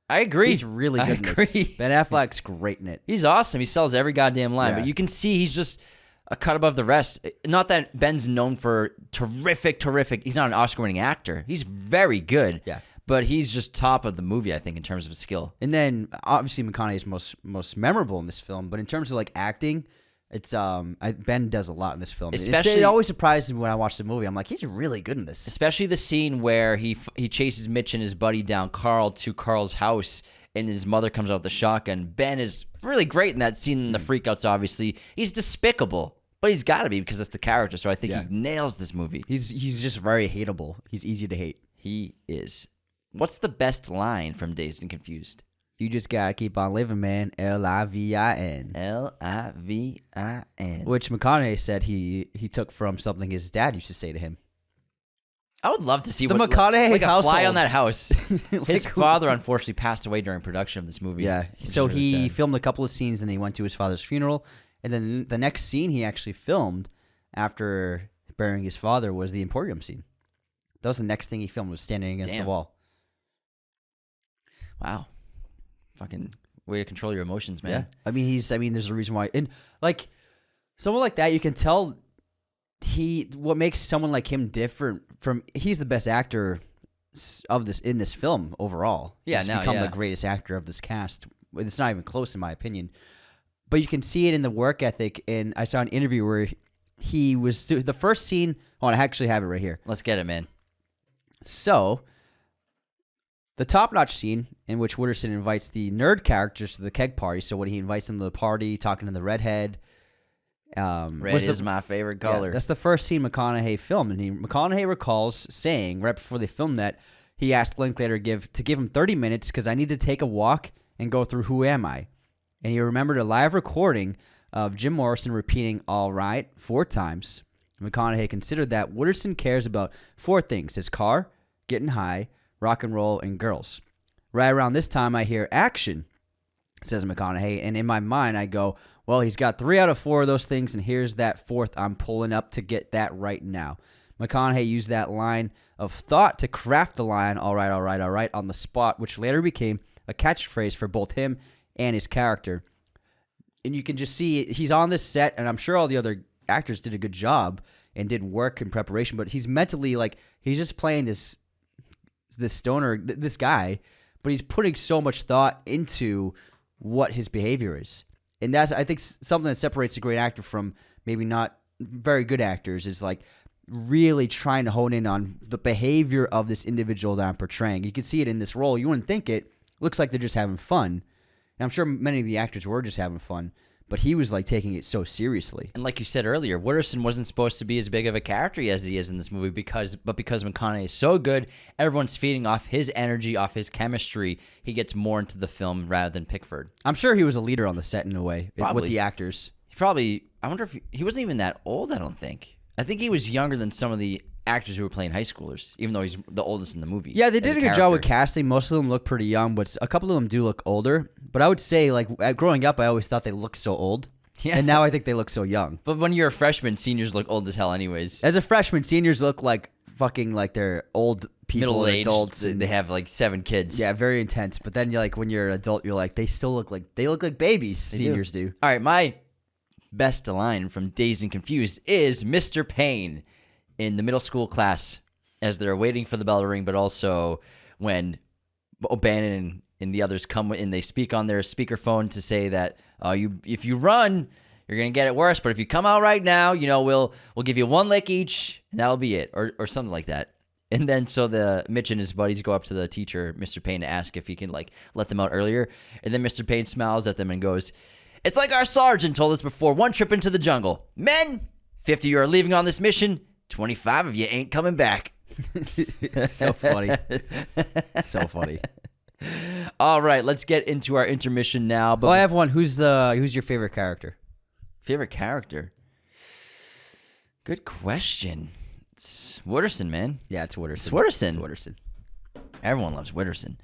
I agree. He's really good in this. Ben Affleck's great in it. He's awesome. He sells every goddamn line, but you can see he's just a cut above the rest. Not that Ben's known for terrific. He's not an Oscar-winning actor. He's very good. Yeah. But he's just top of the movie, I think, in terms of skill. And then obviously McConaughey's most memorable in this film, but in terms of like acting, it's Ben does a lot in this film. Especially, it always surprises me when I watch the movie. I'm like, he's really good in this. Especially the scene where he chases Mitch and his buddy down Carl to Carl's house, and his mother comes out with the shotgun. Ben is really great in that scene. In the freakouts, obviously, he's despicable, but he's got to be because that's the character. So I think he nails this movie. He's just very hateable. He's easy to hate. He is. What's the best line from Dazed and Confused? You just gotta keep on living, man. Livin. Livin. Which McConaughey said he took from something his dad used to say to him. I would love to see the McConaughey like household. A fly on that house. His father unfortunately passed away during production of this movie. Yeah, so he filmed a couple of scenes and he went to his father's funeral, and then the next scene he actually filmed after burying his father was the Emporium scene. That was the next thing he filmed, was standing against the wall. Wow. Fucking way to control your emotions, man. Yeah. I mean, there's a reason why. And like someone like that, you can tell what makes someone like him different from, he's the best actor of this in this film overall. Yeah, He's become the greatest actor of this cast. It's not even close in my opinion. But you can see it in the work ethic, and I saw an interview where he was the first scene. Oh, I actually have it right here. Let's get it, man. So, the top-notch scene in which Wooderson invites the nerd characters to the keg party. So when he invites them to the party, talking to the redhead. Red is my favorite color. Yeah, that's the first scene McConaughey filmed. And McConaughey recalls saying, right before they filmed that, he asked Linklater to give him 30 minutes because I need to take a walk and go through Who Am I? And he remembered a live recording of Jim Morrison repeating all right 4 times. McConaughey considered that Wooderson cares about 4 things: his car, getting high, rock and roll, and girls. Right around this time, I hear action, says McConaughey, and in my mind, I go, well, he's got 3 out of 4 of those things, and here's that 4th I'm pulling up to get that right now. McConaughey used that line of thought to craft the line, all right, on the spot, which later became a catchphrase for both him and his character. And you can just see he's on this set, and I'm sure all the other actors did a good job and did work in preparation, but he's mentally he's just playing this stoner, this guy, but he's putting so much thought into what his behavior is. And that's, I think, something that separates a great actor from maybe not very good actors is really trying to hone in on the behavior of this individual that I'm portraying. You can see it in this role. You wouldn't think it. Looks like they're just having fun. And I'm sure many of the actors were just having fun, but he was taking it so seriously. And like you said earlier, Wooderson wasn't supposed to be as big of a character as he is in this movie because McConaughey is so good, everyone's feeding off his energy, off his chemistry. He gets more into the film rather than Pickford. I'm sure he was a leader on the set in a way Probably. with the actors. I wonder if he wasn't even that old, I don't think. I think he was younger than some of the actors who were playing high schoolers, even though he's the oldest in the movie. Yeah, they did a good job with casting. Most of them look pretty young, but a couple of them do look older. But I would say, growing up, I always thought they looked so old. Yeah. And now I think they look so young. But when you're a freshman, seniors look old as hell anyways. As a freshman, seniors look they're old people. Middle-aged, adults. And they have 7 kids. Yeah, very intense. But then when you're an adult, you're they still look like babies. Seniors do. All right, my best line from Dazed and Confused is Mr. Payne in the middle school class as they're waiting for the bell to ring, but also when O'Bannon and the others come and they speak on their speakerphone to say that if you run, you're gonna get it worse. But if you come out right now, we'll give you 1 lick each, and that'll be it, or something like that. And then so Mitch and his buddies go up to the teacher, Mr. Payne, to ask if he can let them out earlier. And then Mr. Payne smiles at them and goes, "It's like our sergeant told us before one trip into the jungle. Men, 50 of you are leaving on this mission. 25 of you ain't coming back." So funny. So funny. All right, let's get into our intermission now. But I have one. Who's your favorite character? Favorite character? Good question. It's Wooderson, man. Yeah, it's Wooderson. It's Wooderson. It's Wooderson. Everyone loves Wooderson.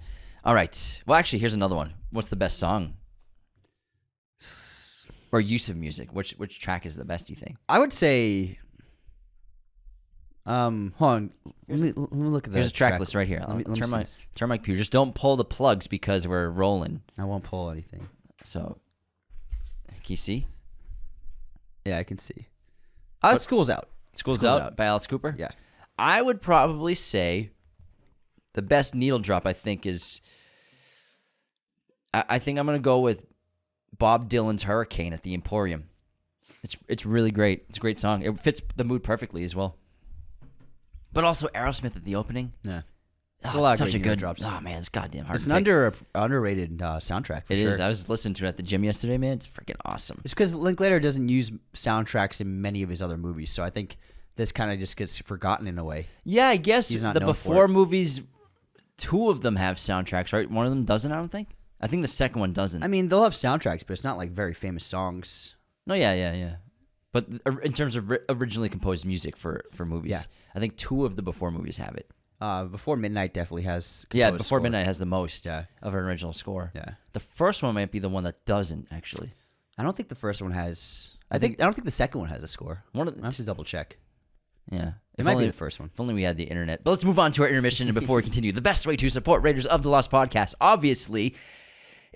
All right. Well, actually, here's another one. What's the best song? Or use of music? Which track is the best, do you think? I would say... hold on. Let me look at that. There's a track list right here. Let me turn my computer. Just don't pull the plugs because we're rolling. I won't pull anything. So, can you see? Yeah, I can see. School's Out. School's Out by Alice Cooper? Yeah. I would probably say the best needle drop, I think, is... I think I'm going to go with Bob Dylan's Hurricane at the Emporium. It's really great. It's a great song. It fits the mood perfectly as well. But also Aerosmith at the opening. Yeah. It's such a good drops. Oh man, it's goddamn hard. It's an underrated soundtrack. It is. I was listening to it at the gym yesterday, man. It's freaking awesome. It's because Linklater doesn't use soundtracks in many of his other movies, so I think this kind of just gets forgotten in a way. Yeah, I guess he's not the known before movies, 2 of them have soundtracks, right? One of them doesn't. I don't think. I think the second one doesn't. I mean, they'll have soundtracks, but it's not very famous songs. No, yeah. But in terms of originally composed music for movies, yeah. I think 2 of the before movies have it. Before Midnight definitely has. Yeah, Before score. Midnight has the most of an original score. Yeah, the first one might be the one that doesn't actually. I don't think the first one has. I don't think the second one has a score. I have to double check. Yeah, it might be the first one. If only we had the internet. But let's move on to our intermission, and before we continue, the best way to support Raiders of the Lost podcast, obviously,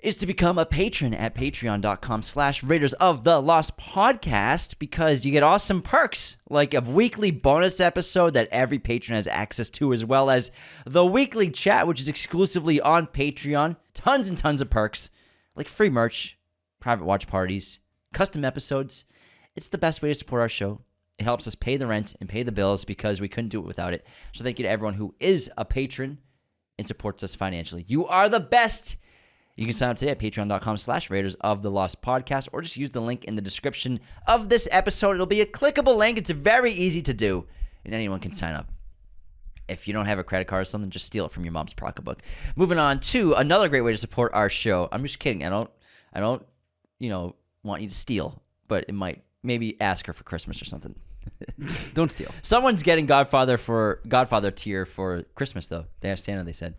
is to become a patron at patreon.com/Raiders of the Lost podcast, because you get awesome perks like a weekly bonus episode that every patron has access to, as well as the weekly chat, which is exclusively on Patreon. Tons and tons of perks like free merch, private watch parties, custom episodes. It's the best way to support our show. It helps us pay the rent and pay the bills because we couldn't do it without it. So thank you to everyone who is a patron and supports us financially. You are the best. You can sign up today at patreon.com/Raiders of the Lost podcast, or just use the link in the description of this episode. It'll be a clickable link. It's very easy to do, and anyone can sign up. If you don't have a credit card or something, just steal it from your mom's pocketbook. Moving on to another great way to support our show. I'm just kidding. I don't, want you to steal, but it might. Maybe ask her for Christmas or something. Don't steal. Someone's getting Godfather tier for Christmas, though. They asked Santa, they said.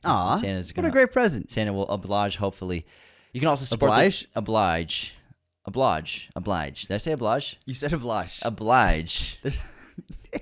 Aw, what a great present. Santa will oblige, hopefully. You can also support... Oblige. Did I say oblige? You said oblige. Oblige.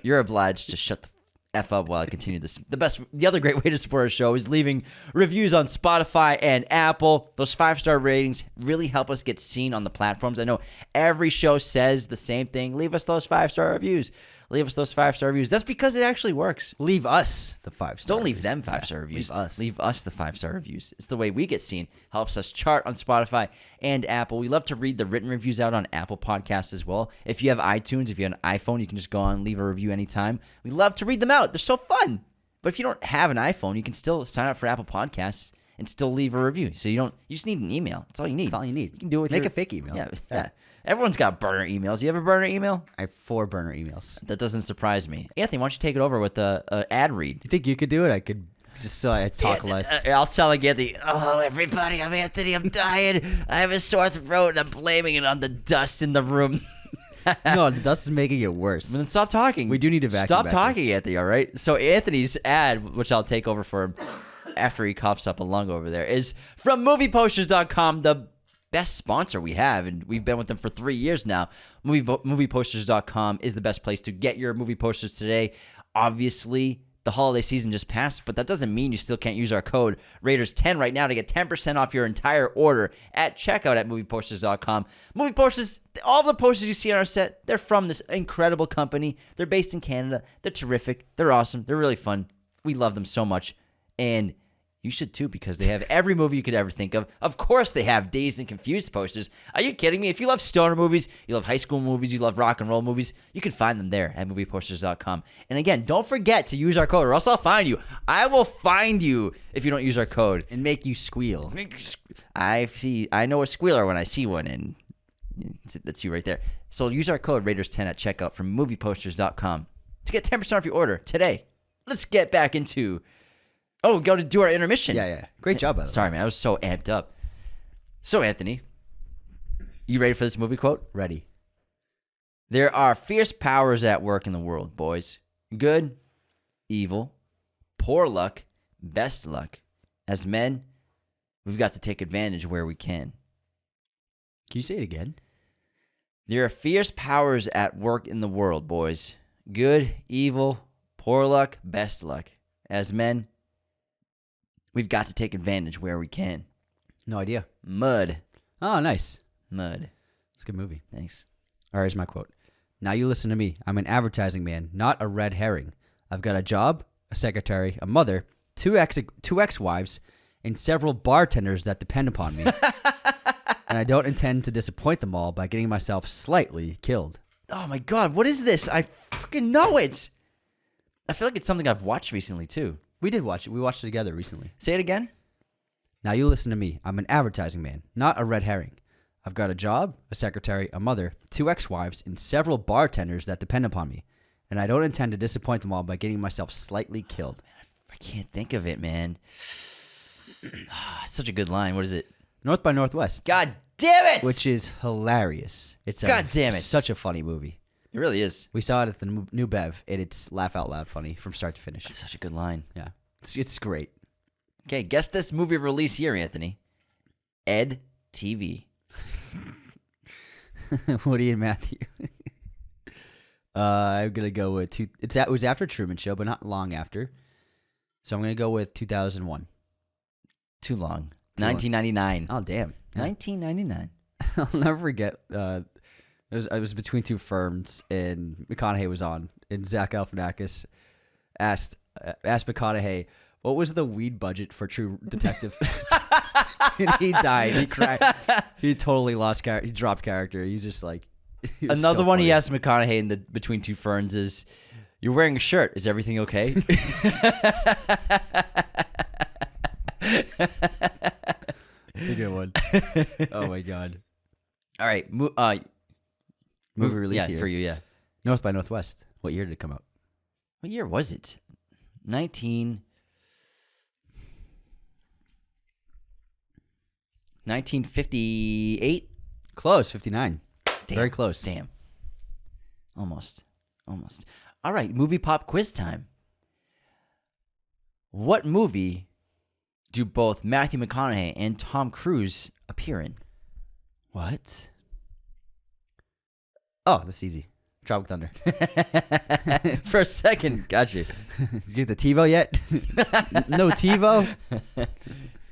You're obliged to shut the F up while I continue this. The other great way to support our show is leaving reviews on Spotify and Apple. Those 5-star ratings really help us get seen on the platforms. I know every show says the same thing. Leave us those 5-star reviews. Leave us those 5-star reviews. That's because it actually works. Leave us the 5-star. Don't leave them 5-star reviews. Leave us. Leave us the 5-star reviews. It's the way we get seen. Helps us chart on Spotify and Apple. We love to read the written reviews out on Apple Podcasts as well. If you have iTunes, if you have an iPhone, you can just go on and leave a review anytime. We love to read them out. They're so fun. But if you don't have an iPhone, you can still sign up for Apple Podcasts and still leave a review. So you just need an email. That's all you need. That's all you need. You can do it with Make a fake email. Yeah. Everyone's got burner emails. You have a burner email? I have 4 burner emails. That doesn't surprise me. Anthony, why don't you take it over with the ad read? You think you could do it? I could just so I talk less. I'll tell Anthony, oh, everybody, I'm Anthony. I'm dying. I have a sore throat, and I'm blaming it on the dust in the room. No, the dust is making it worse. Then stop talking. We do need to vacuum. Stop talking, Anthony, all right? So Anthony's ad, which I'll take over for him after he coughs up a lung over there, is from movieposters.com, the best sponsor we have, and we've been with them for 3 years now. Movieposters.com is the best place to get your movie posters today. Obviously, the holiday season just passed, but that doesn't mean you still can't use our code Raiders10 right now to get 10% off your entire order at checkout at movieposters.com. Movie Posters, all the posters you see on our set, they're from this incredible company. They're based in Canada. They're terrific. They're awesome. They're really fun. We love them so much, and you should too, because they have every movie you could ever think of. Of course, they have Dazed and Confused posters. Are you kidding me? If you love stoner movies, you love high school movies, you love rock and roll movies, you can find them there at movieposters.com. And again, don't forget to use our code, or else I'll find you. I will find you if you don't use our code. And make you squeal. I know a squealer when I see one, and that's you right there. So use our code Raiders10 at checkout from movieposters.com to get 10% off your order today. Let's get back into... Oh, we got to do our intermission. Yeah. Great job, by the way. Sorry, man. I was so amped up. So, Anthony, you ready for this movie quote? Ready. There are fierce powers at work in the world, boys. Good, evil, poor luck, best luck. As men, we've got to take advantage where we can. Can you say it again? There are fierce powers at work in the world, boys. Good, evil, poor luck, best luck. As men, we've got to take advantage where we can. No idea. Mud. Oh, nice. Mud. It's a good movie. Thanks. All right, here's my quote. Now you listen to me. I'm an advertising man, not a red herring. I've got a job, a secretary, a mother, two ex-wives, and several bartenders that depend upon me. And I don't intend to disappoint them all by getting myself slightly killed. Oh my God, what is this? I fucking know it. I feel like it's something I've watched recently too. We did watch it. We watched it together recently. Say it again. Now you listen to me. I'm an advertising man, not a red herring. I've got a job, a secretary, a mother, two ex-wives, and several bartenders that depend upon me. And I don't intend to disappoint them all by getting myself slightly killed. I can't think of it, man. Such a good line. What is it? North by Northwest. God damn it! Which is hilarious. It's God damn it. Such a funny movie. It really is. We saw it at the New Bev, and it's laugh out loud funny from start to finish. That's such a good line. Yeah. It's great. Okay, guess this movie release year, Anthony. Ed TV. Woody and Matthew. I'm gonna go with it was after Truman Show, but not long after. So I'm gonna go with 2001. Too long. 1999. Oh damn. 1999. I'll never forget. It was between two firms, and McConaughey was on, and Zach Galifianakis asked McConaughey, "What was the weed budget for True Detective?" And he died. He cried. He totally lost character. He dropped character. He just like another one. He asked McConaughey in the Between Two Ferns is, "You're wearing a shirt. Is everything okay?" It's a good one. Oh my god. All right. Movie release year for you. Yeah. North by Northwest. What year did it come out? What year was it? 1958. Close. 59. Damn, Very close. Damn. Almost. All right. Movie pop quiz time. What movie do both Matthew McConaughey and Tom Cruise appear in? What? Oh, that's easy. Tropic Thunder. For a second, got you. Did you get the TiVo yet? No TiVo.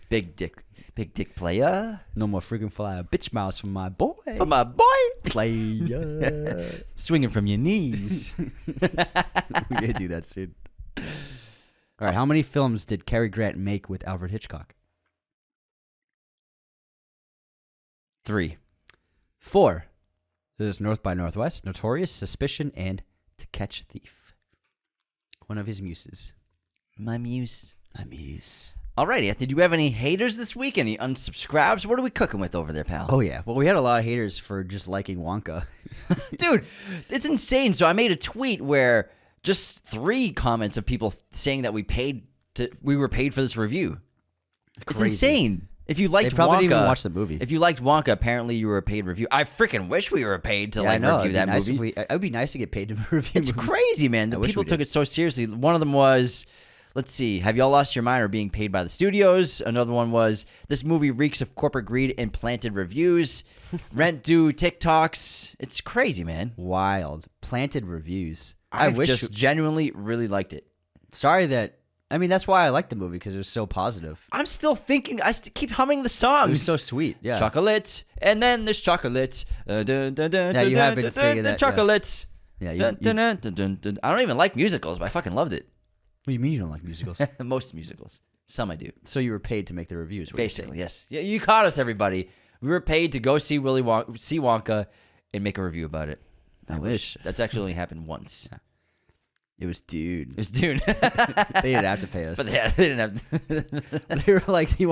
Big dick player. No more freaking fly bitch mouths from my boy. For my boy. Player. Swinging from your knees. We gotta do that soon. All right, how many films did Cary Grant make with Alfred Hitchcock? 3. 4. There's North by Northwest, Notorious, Suspicion, and To Catch a Thief. One of his muses. My muse. My muse. Alrighty, Anthony, do you have any haters this week? Any unsubscribes? What are we cooking with over there, pal? Oh, yeah. Well, we had a lot of haters for just liking Wonka. Dude, it's insane. So I made a tweet where just 3 comments of people saying that we were paid for this review. It's Crazy. insane. If you liked They probably Wonka, didn't even watch the movie. If you liked Wonka, apparently you were a paid review. I freaking wish we were paid to review that movie. It would be nice to get paid to review It's movies. crazy, man. The I wish people we took did. it so seriously. One of them was, let's see, have y'all lost your mind or being paid by the studios? Another one was, this movie reeks of corporate greed and planted reviews. Rent due TikToks. It's crazy, man. Wild. Planted reviews. I wish. just genuinely really liked it. Sorry that. I mean, that's why I like the movie, because it was so positive. I'm still thinking, keep humming the songs. It was so sweet. Yeah. Chocolate, and then there's chocolate. Yeah, you have been singing that, yeah. Chocolate. Yeah. I don't even like musicals, but I fucking loved it. What do you mean you don't like musicals? Most musicals. Some I do. So you were paid to make the reviews, what you're Basically, saying. yes. Yeah, you caught us, everybody. We were paid to go see Wonka and make a review about it. I wish. That's actually only happened once. Yeah. It was Dune. It was Dune. They didn't have to pay us. But yeah, they didn't have. They were like, can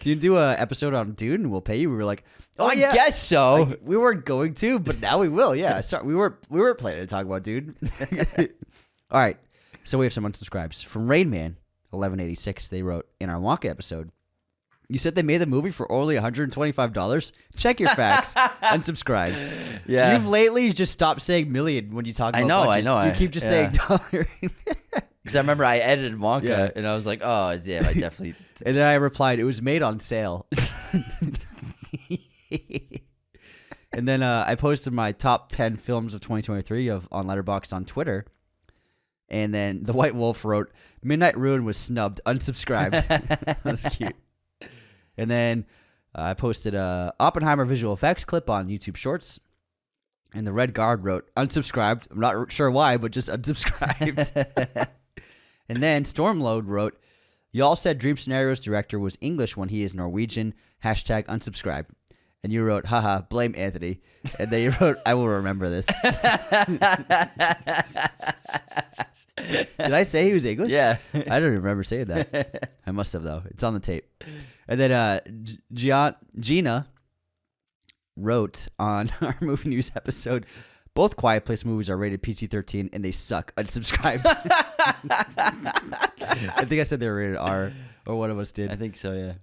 you do an episode on Dune and we'll pay you? We were like, I guess so. Like, we weren't going to, but now we will. Yeah. Sorry, we were planning to talk about Dune. All right. So we have some unsubscribes. From Rainman 1186, they wrote, in our Wonka episode, you said they made the movie for only $125? Check your facts. Unsubscribes. Yeah. You've lately just stopped saying million when you talk about budgets. I know. You keep just saying dollar. Because I remember I edited Wonka, Yeah. and I was like, oh, damn, I definitely... And then I replied, it was made on sale. And then I posted my top 10 films of 2023 on Letterboxd on Twitter. And then the White Wolf wrote, Midnight Ruin was snubbed, unsubscribed. That was cute. And then I posted a Oppenheimer visual effects clip on YouTube Shorts. And the Red Guard wrote, unsubscribed. I'm not sure why, but just unsubscribed. And then Stormload wrote, y'all said Dream Scenario's director was English when he is Norwegian. Hashtag unsubscribed. And you wrote, haha, blame Anthony. And then you wrote, I will remember this. Did I say he was English? Yeah. I don't even remember saying that. I must have, though. It's on the tape. And then Gina wrote on our movie news episode, both Quiet Place movies are rated PG-13 and they suck. Unsubscribed. I think I said they were rated R, or one of us did. I think so, yeah.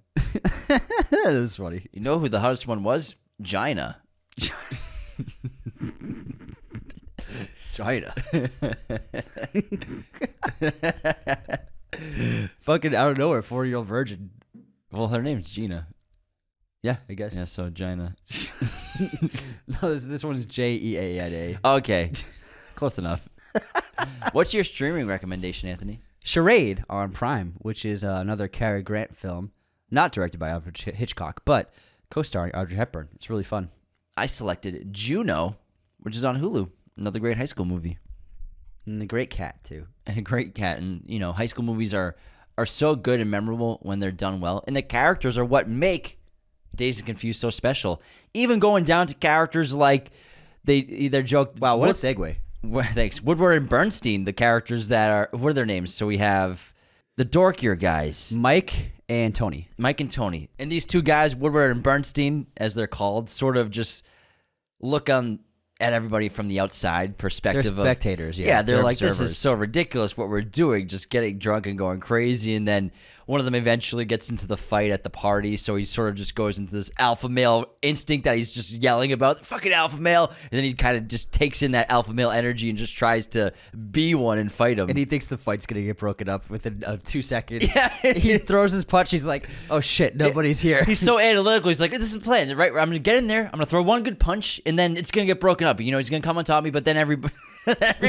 That was funny. You know who the hottest one was? Gina. China. Fucking out of nowhere, 4-year-old virgin. Well, her name's Gina. Yeah, I guess. Yeah, so Gina. No, this one's Jeana. Okay. Close enough. What's your streaming recommendation, Anthony? Charade on Prime, which is another Cary Grant film, not directed by Alfred Hitchcock, but co-starring Audrey Hepburn. It's really fun. I selected Juno, which is on Hulu. Another great high school movie. And the Great Cat, too. And a great cat. And, you know, high school movies are so good and memorable when they're done well. And the characters are what make Dazed and Confused so special. Even going down to characters like their joke. Wow, what a segue. Thanks. Woodward and Bernstein, the characters that are, what are their names? So we have the dorkier guys. Mike and Tony. Mike and Tony. And these two guys, Woodward and Bernstein, as they're called, sort of just look at everybody from the outside perspective. They're spectators, yeah. Yeah, they're like, observers. this is so ridiculous what we're doing, just getting drunk and going crazy. And then one of them eventually gets into the fight at the party, so he sort of just goes into this alpha male instinct that he's just yelling about, fucking alpha male, and then he kind of just takes in that alpha male energy and just tries to be one and fight him. And he thinks the fight's gonna get broken up within 2 seconds. Yeah. He throws his punch. He's like, "Oh shit, nobody's here." He's so analytical. He's like, "This is the plan, right? I'm gonna get in there. I'm gonna throw one good punch, and then it's gonna get broken up. You know, he's gonna come on top of me, but then everybody, that's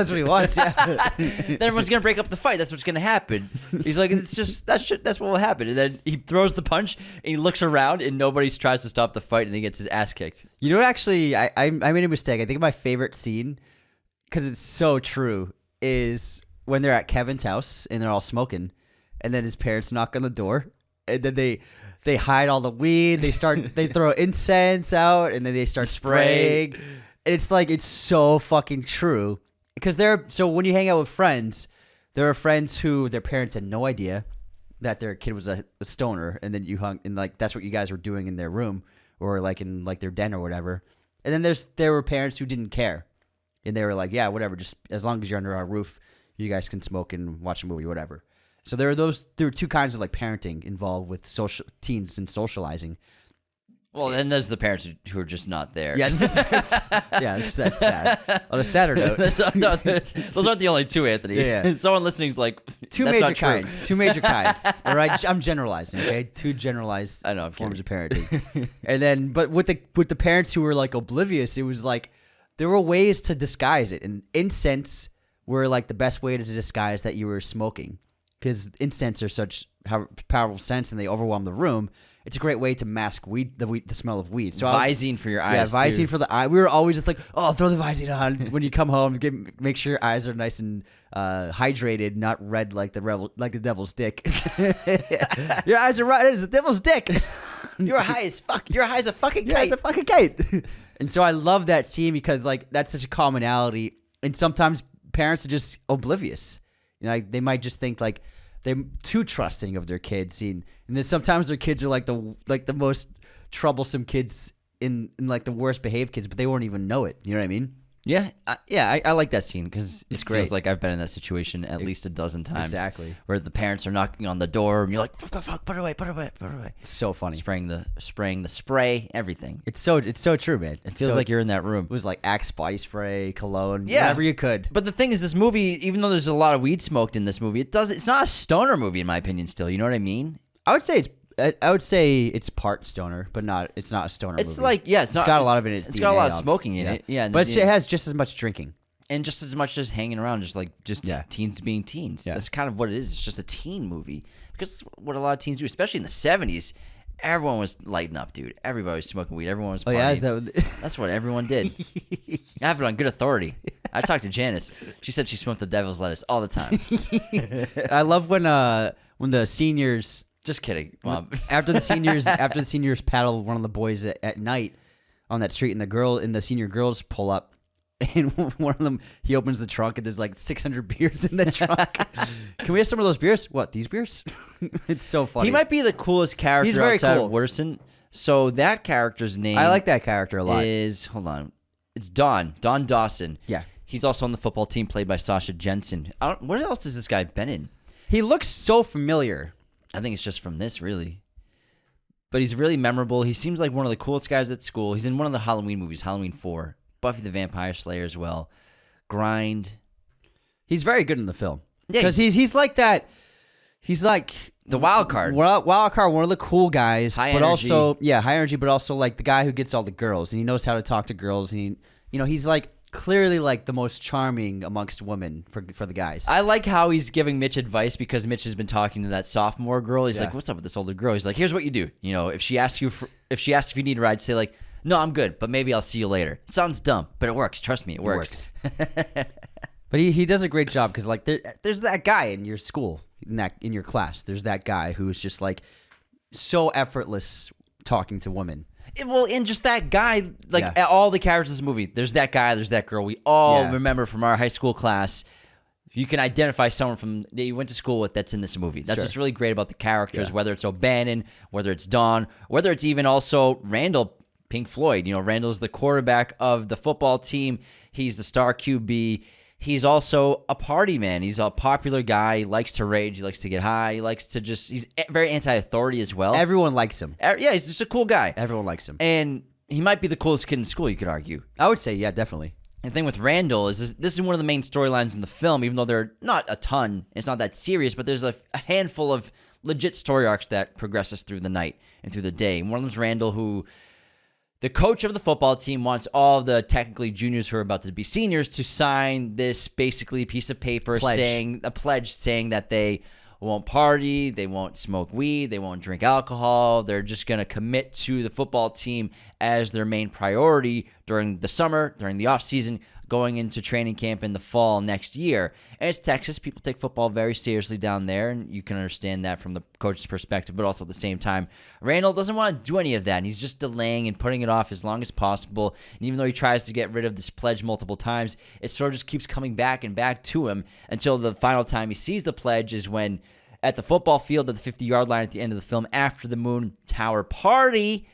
what he wants. Yeah. Then everyone's gonna break up the fight. That's what's gonna happen." He's like, "It's just that's what will happen." And then he throws the punch, and he looks around, and nobody tries to stop the fight, and he gets his ass kicked. You know what? Actually, I made a mistake. I think my favorite scene, because it's so true, is when they're at Kevin's house and they're all smoking, and then his parents knock on the door, and then they hide all the weed. They throw incense out, and then they start spraying. And it's like, it's so fucking true. Because so when you hang out with friends, there are friends who their parents had no idea that their kid was a stoner, and then you hung, and like that's what you guys were doing in their room or like in like their den or whatever. And then there were parents who didn't care, and they were like, yeah, whatever, just as long as you're under our roof, you guys can smoke and watch a movie, whatever. So there are two kinds of like parenting involved with teens and socializing. Well, then there's the parents who are just not there. Yeah, that's sad. On a sadder note, those aren't the only two, Anthony. Yeah. Someone listening's like, two major kinds. Two major kinds. All right, I'm generalizing. Okay, two generalized forms of parenting. And then, but with the parents who were like oblivious, it was like there were ways to disguise it, and incense were like the best way to disguise that you were smoking, because incense are such powerful scents and they overwhelm the room. It's a great way to mask the smell of weed. So Visine for your eyes. Yeah, Visine for the eye. We were always just like, oh, throw the Visine on when you come home. Make sure your eyes are nice and hydrated, not red like the devil's dick. Your eyes are red as the devil's dick. You're high as fuck. Your eyes a fucking kite. Your eyes a fucking kite. And so I love that scene because like that's such a commonality. And sometimes parents are just oblivious. You know, they might just think like they're too trusting of their kids, and then sometimes their kids are like the most troublesome kids in like the worst behaved kids, but they won't even know it. You know what I mean? Yeah, I like that scene because it great. Feels like I've been in that situation at least a dozen times. Exactly. Where the parents are knocking on the door and you're like, fuck, put it away. So funny. Spraying the spray, everything. It's so true, man. It feels like you're in that room. It was like Axe body spray, cologne, whatever you could. But the thing is, this movie, even though there's a lot of weed smoked in this movie, it's not a stoner movie in my opinion still. You know what I mean? I would say it's part stoner, but it's not a stoner movie. It's like, yeah, it's got a lot of it in its It's DNA, got a lot of smoking in it. Yeah. But it has just as much drinking. And just as much just hanging around, just teens being teens. Yeah. That's kind of what it is. It's just a teen movie. Because that's what a lot of teens do, especially in the 70s. Everyone was lighting up, dude. Everybody was smoking weed. Everyone was partying. Oh, yeah? That's what everyone did. I have it on good authority. I talked to Janice. She said she smoked the devil's lettuce all the time. I love when the seniors... Just kidding, Mom. After the seniors paddle one of the boys at night on that street, and the senior girls pull up, and one of them, he opens the trunk, and there's like 600 beers in the trunk. Can we have some of those beers? What, these beers? It's so funny. He might be the coolest character. He's very outside cool. of Wooderson. So that character's name, I like that character a lot. Hold on, it's Don Dawson. Yeah, he's also on the football team, played by Sasha Jensen. What else has this guy been in? He looks so familiar. I think it's just from this, really. But he's really memorable. He seems like one of the coolest guys at school. He's in one of the Halloween movies, Halloween 4, Buffy the Vampire Slayer as well, Grind. He's very good in the film. Yeah, because he's like that. He's like the wild card. Wild card, one of the cool guys. High but energy. Also, high energy, but also like the guy who gets all the girls, and he knows how to talk to girls, and he's like clearly like the most charming amongst women for the guys. I like how he's giving Mitch advice, because Mitch has been talking to that sophomore girl. He's like, "What's up with this older girl?" He's like, "Here's what you do. You know, if she asks if you need a ride, say like, 'No, I'm good, but maybe I'll see you later.' Sounds dumb, but it works. Trust me, it works." But he does a great job, because like there's that guy in your school, in your class. There's that guy who's just like so effortless talking to women. Well, and just that guy, like all the characters in this movie, there's that guy, there's that girl. We all remember from our high school class. You can identify someone that you went to school with that's in this movie. That's what's really great about the characters, whether it's O'Bannon, whether it's Dawn, whether it's even also Randall, Pink Floyd. Randall's the quarterback of the football team. He's the star QB. he's also a party man. He's a popular guy. He likes to rage. He likes to get high. He likes to he's very anti-authority as well. Everyone likes him. Yeah, he's just a cool guy. Everyone likes him. And he might be the coolest kid in school, you could argue. I would say, yeah, definitely. And the thing with Randall is this is one of the main storylines in the film, even though they're not a ton. It's not that serious, but there's a handful of legit story arcs that progresses through the night and through the day. And one of them is Randall, who the coach of the football team wants all the technically juniors who are about to be seniors to sign this basically piece of paper saying that they won't party, they won't smoke weed, they won't drink alcohol. They're just going to commit to the football team as their main priority during the summer, during the off season, going into training camp in the fall next year. And it's Texas. People take football very seriously down there, and you can understand that from the coach's perspective, but also at the same time, Randall doesn't want to do any of that, and he's just delaying and putting it off as long as possible. And even though he tries to get rid of this pledge multiple times, it sort of just keeps coming back and back to him until the final time he sees the pledge is when at the football field at the 50-yard line at the end of the film after the Moon Tower party,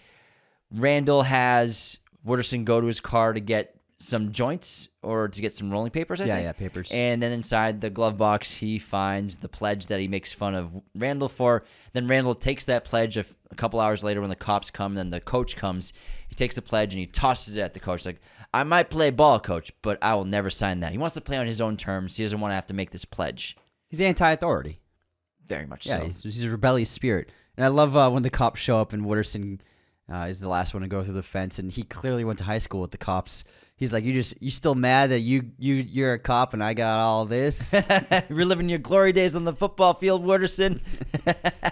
Randall has Wooderson go to his car to get some joints or to get some rolling papers, I think. Yeah, papers. And then inside the glove box, he finds the pledge that he makes fun of Randall for. Then Randall takes that pledge a couple hours later when the cops come, then the coach comes. He takes the pledge and he tosses it at the coach like, I might play ball, coach, but I will never sign that. He wants to play on his own terms. He doesn't want to have to make this pledge. He's anti-authority. Very much so. Yeah, he's a rebellious spirit. And I love when the cops show up and Wooderson is the last one to go through the fence, and he clearly went to high school with the cops. He's like, you still mad that you're a cop and I got all this? You're living your glory days on the football field, Wooderson.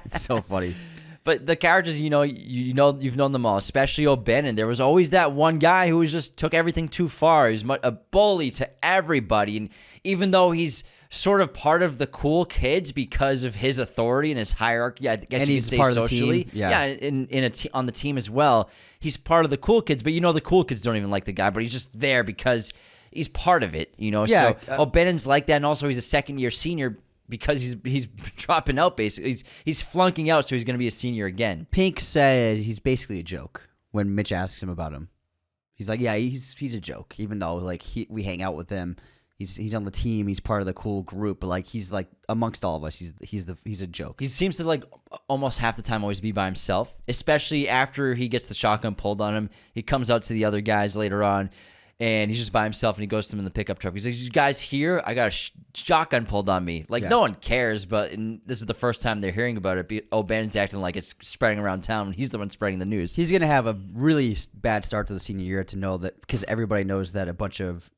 It's so funny. But the characters, you've known them all, especially O'Bannon. There was always that one guy who just took everything too far. He's a bully to everybody, and even though he's sort of part of the cool kids because of his authority and his hierarchy, I guess and you he's could say part socially. Of the team. Yeah, on the team as well. He's part of the cool kids, but the cool kids don't even like the guy, but he's just there because he's part of it, Yeah, so O'Bannon's like that, and also he's a second-year senior because he's dropping out basically. He's flunking out, so he's going to be a senior again. Pink said he's basically a joke when Mitch asks him about him. He's like, yeah, he's a joke, even though we hang out with him. He's on the team. He's part of the cool group, but he's amongst all of us. He's a joke. He seems to almost half the time always be by himself, especially after he gets the shotgun pulled on him. He comes out to the other guys later on, and he's just by himself, and he goes to them in the pickup truck. He's like, "You guys here? I got a shotgun pulled on me." No one cares, but this is the first time they're hearing about it. O'Bannon's acting like it's spreading around town, and he's the one spreading the news. He's gonna have a really bad start to the senior year to know that, because everybody knows that a bunch of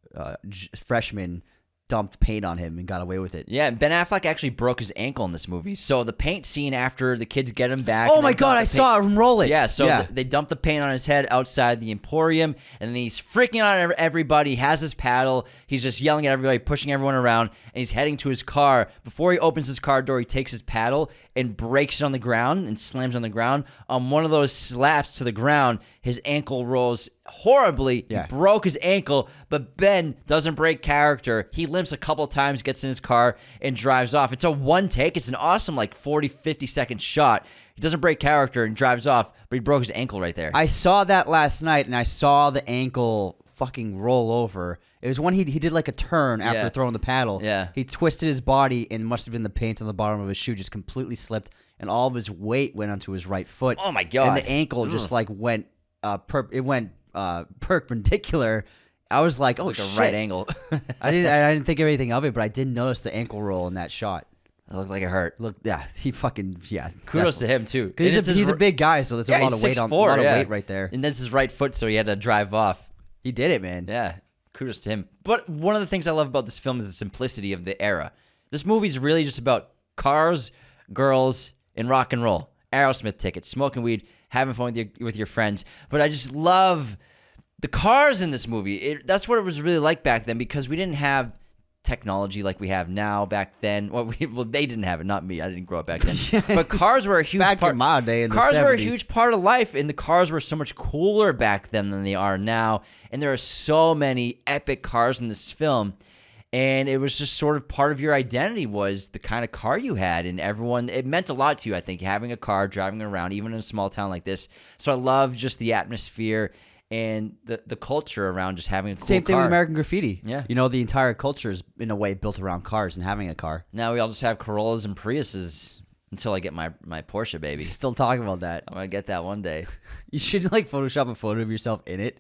freshmen dumped paint on him and got away with it. Yeah, Ben Affleck actually broke his ankle in this movie. So the paint scene after the kids get him back. Oh my God, I saw him roll it. Yeah, so they dump the paint on his head outside the Emporium, and then he's freaking out at everybody. He has his paddle. He's just yelling at everybody, pushing everyone around, and he's heading to his car. Before he opens his car door, he takes his paddle and breaks it on the ground and slams on the ground. On one of those slaps to the ground, his ankle rolls horribly. Yeah. He broke his ankle, but Ben doesn't break character. He limps a couple times, gets in his car, and drives off. It's a one take. It's an awesome 40, 50-second shot. He doesn't break character and drives off, but he broke his ankle right there. I saw that last night, and I saw the ankle fucking roll over. It was when he did a turn after throwing the paddle. Yeah. He twisted his body, and must have been the paint on the bottom of his shoe just completely slipped, and all of his weight went onto his right foot. Oh my God. And the ankle just went perpendicular. I was like, oh, it's shit. a right angle. I didn't think of anything of it, but I did notice the ankle roll in that shot. It looked like it hurt. Look, yeah, he fucking Kudos to him too. He's a big guy, so there's a lot of weight weight right there. And that's his right foot, so he had to drive off. He did it, man. Yeah, kudos to him. But one of the things I love about this film is the simplicity of the era. This movie's really just about cars, girls, and rock and roll. Aerosmith tickets, smoking weed, having fun with your friends. But I just love the cars in this movie. That's what it was really like back then, because we didn't have technology like we have now back then. Well, they didn't have it, not me. I didn't grow up back then. But cars were a huge back part. In my day, cars were a huge part of life, and the cars were so much cooler back then than they are now. And there are so many epic cars in this film. And it was just sort of part of your identity was the kind of car you had, and it meant a lot to you, I think, having a car, driving around, even in a small town like this. So I love just the atmosphere and the culture around just having a cool Same thing car. with American Graffiti. Yeah. You know, the entire culture is in a way built around cars and having a car. Now we all just have Corollas and Priuses until I get my Porsche, baby. Still talking about that. I'm gonna get that one day. You should like Photoshop a photo of yourself in it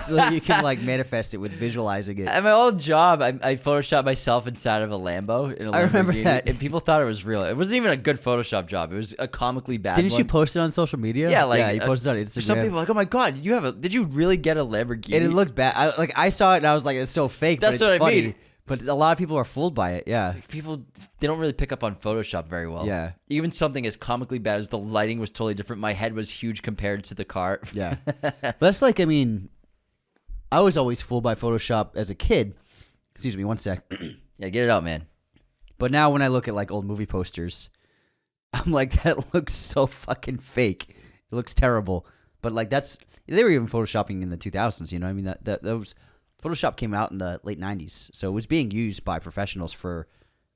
so that you can like manifest it with visualizing it. At my old job, I photoshopped myself inside of a Lambo. In a I remember Lamborghini, that. and people thought it was real. It wasn't even a good Photoshop job. It was a comically bad Didn't one. you post it on social media? Yeah, you posted it on Instagram. Some people are like, oh my god, did you really get a Lamborghini? And it looked bad. I saw it and I was like, it's so fake. That's but it's what I funny. mean. But a lot of people are fooled by it. Yeah. People, they don't really pick up on Photoshop very well. Yeah. Even something as comically bad as the lighting was totally different. My head was huge compared to the car. Yeah. But that's like, I mean, I was always fooled by Photoshop as a kid. Excuse me, one sec. Yeah, get it out, man. But now when I look at like old movie posters, I'm like, that looks so fucking fake. It looks terrible. But like they were even photoshopping in the 2000s, you know? I mean, that was Photoshop came out in the late 90s. So it was being used by professionals it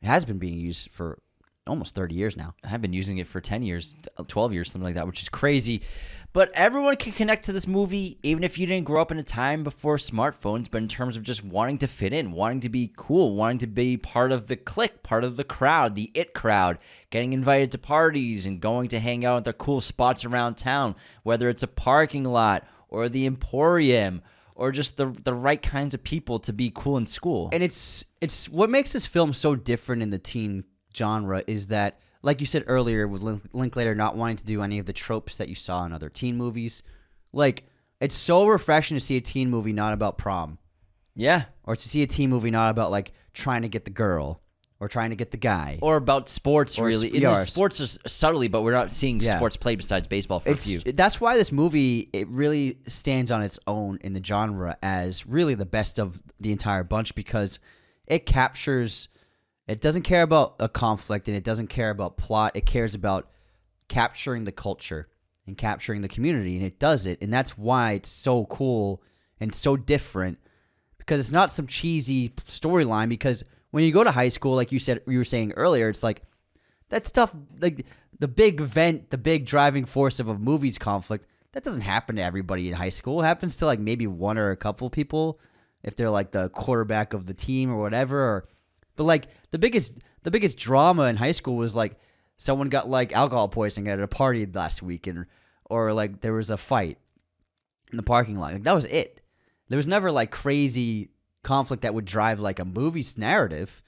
has been being used for almost 30 years now. I've been using it for 10 years, 12 years, something like that, which is crazy. But everyone can connect to this movie, even if you didn't grow up in a time before smartphones, but in terms of just wanting to fit in, wanting to be cool, wanting to be part of the clique, part of the crowd, the it crowd, getting invited to parties and going to hang out at the cool spots around town, whether it's a parking lot or the Emporium or just the right kinds of people to be cool in school. And it's what makes this film so different in the teen genre is that, like you said earlier, with Linklater not wanting to do any of the tropes that you saw in other teen movies, like it's so refreshing to see a teen movie not about prom, Yeah. or to see a teen movie not about like trying to get the girl or trying to get the guy. Or about sports, Or really. sp- yeah, There's sports is subtly, but we're not seeing Yeah. sports played besides baseball for a few. That's why this movie, it really stands on its own in the genre as really the best of the entire bunch, because it doesn't care about a conflict and it doesn't care about plot. It cares about capturing the culture and capturing the community, and it does it. And that's why it's so cool and so different, because it's not some cheesy storyline. Because when you go to high school, like you were saying earlier, it's like that stuff, like the big event, the big driving force of a movie's conflict, that doesn't happen to everybody in high school. It happens to like maybe one or a couple people if they're like the quarterback of the team or whatever. But like the biggest drama in high school was like someone got like alcohol poisoning at a party last week, or like there was a fight in the parking lot. Like, that was it. There was never like crazy conflict that would drive like a movie's narrative,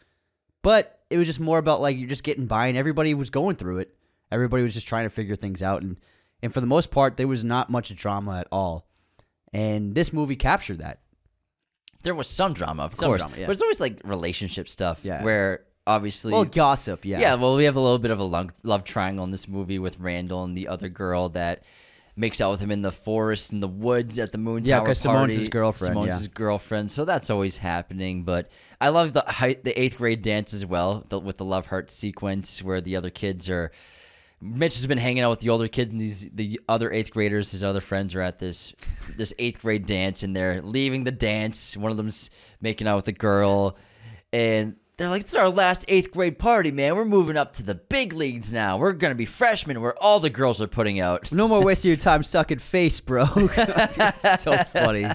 but it was just more about like you're just getting by, and everybody was going through it. Everybody was just trying to figure things out, and for the most part, there was not much drama at all. And this movie captured that. There was some drama, of course. drama, yeah. But it's always like relationship stuff, Yeah. where obviously... Well, gossip, yeah. Yeah, well, we have a little bit of a love triangle in this movie with Randall and the other girl that makes out with him in the forest, in the woods, at the Moon Tower party. Yeah, because Simone's his girlfriend. Simone's his girlfriend, so that's always happening. But I love the 8th grade dance as well, with the love heart sequence where the other kids are... Mitch has been hanging out with the older kids, and the other 8th graders, his other friends, are at this 8th grade dance, and they're leaving the dance. One of them's making out with a girl, and they're like, "This is our last 8th grade party, man. We're moving up to the big leagues now. We're gonna be freshmen, where all the girls are putting out." No more wasting your time sucking face, bro. It's so funny.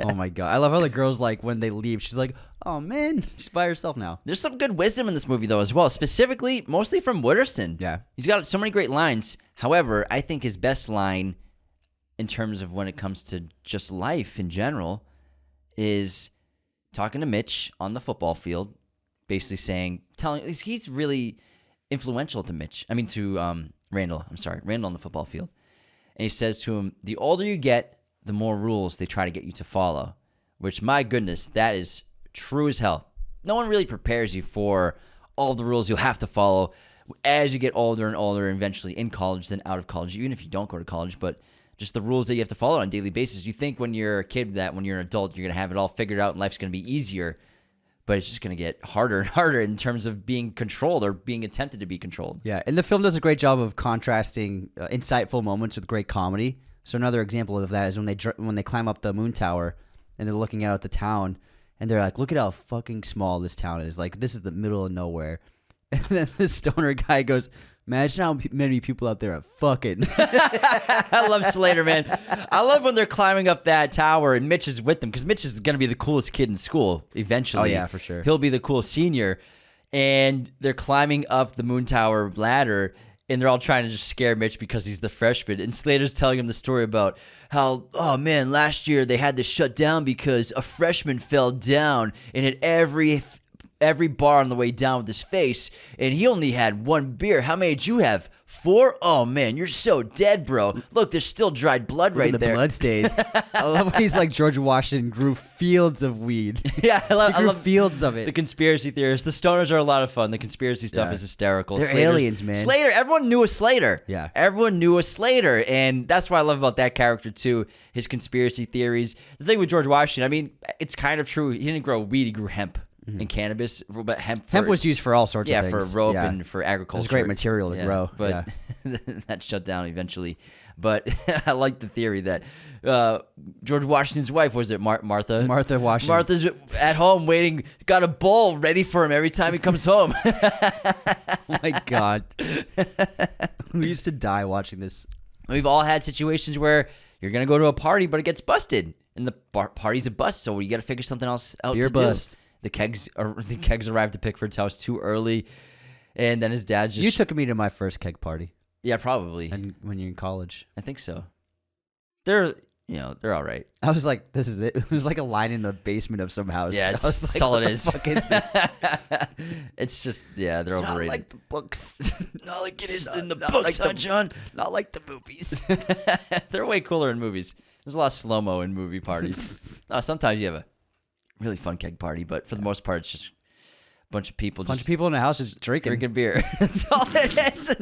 Oh my god, I love how the girls, like, when they leave, she's like, "Oh man, she's by herself now." There's some good wisdom in this movie, though, as well. Specifically, mostly from Wooderson. Yeah. He's got so many great lines. However, I think his best line, in terms of when it comes to just life in general, is talking to Mitch on the football field, basically he's really influential to Mitch. I mean, to Randall. I'm sorry, Randall on the football field. And he says to him, "The older you get, the more rules they try to get you to follow." Which, my goodness, that is true as hell. No one really prepares you for all the rules you'll have to follow as you get older and older, and eventually in college, then out of college, even if you don't go to college, but just the rules that you have to follow on a daily basis. You think when you're a kid that when you're an adult, you're going to have it all figured out and life's going to be easier, but it's just going to get harder and harder in terms of being controlled or being attempted to be controlled. Yeah, and the film does a great job of contrasting insightful moments with great comedy. So another example of that is when they climb up the moon tower and they're looking out at the town, and they're like, "Look at how fucking small this town is. Like, this is the middle of nowhere." And then the stoner guy goes, Imagine how many people out there are fucking. I love Slater, man. I love when they're climbing up that tower and Mitch is with them because Mitch is going to be the coolest kid in school eventually. Oh, yeah, for sure. He'll be the cool senior. And they're climbing up the moon tower ladder and they're all trying to just scare Mitch because he's the freshman. And Slater's telling him the story about how, oh, man, last year they had to shut down because a freshman fell down and hit every bar on the way down with his face, and he only had one beer. How many did you have? 4? Oh, man, you're so dead, bro. Look, there's still dried blood right there. The blood stains. I love when he's like George Washington grew fields of weed. Yeah, I love fields of it. The conspiracy theorists. The stoners are a lot of fun. The conspiracy stuff is hysterical. They're aliens, man. Slater, everyone knew a Slater. Yeah. Everyone knew a Slater, and that's what I love about that character, too, his conspiracy theories. The thing with George Washington, I mean, it's kind of true. He didn't grow weed, he grew hemp. And cannabis, but hemp was used for all sorts of things. Yeah, for rope and for agriculture. It's a great material to grow. But that shut down eventually. But I like the theory that George Washington's wife, was it Martha? Martha Washington. Martha's at home waiting, got a bowl ready for him every time he comes home. Oh my God. We used to die watching this. We've all had situations where you're going to go to a party, but it gets busted. And the party's a bust, so you got to figure something else out Beer to bust. do. The kegs arrived at Pickford's house too early, and then his dad just... You took me to my first keg party. Yeah, probably. And when you're in college. I think so. They're all right. I was like, this is it. It was like a line in the basement of some house. Yeah, that's all it is. What the fuck is this? It's just, yeah, they're overrated. Not like the books. Not like it is in the books, huh, John? Not like the movies. They're way cooler in movies. There's a lot of slow-mo in movie parties. Sometimes you have a really fun keg party, but for the most part, it's just a bunch of people. Bunch of people in the house just drinking beer. That's all it is.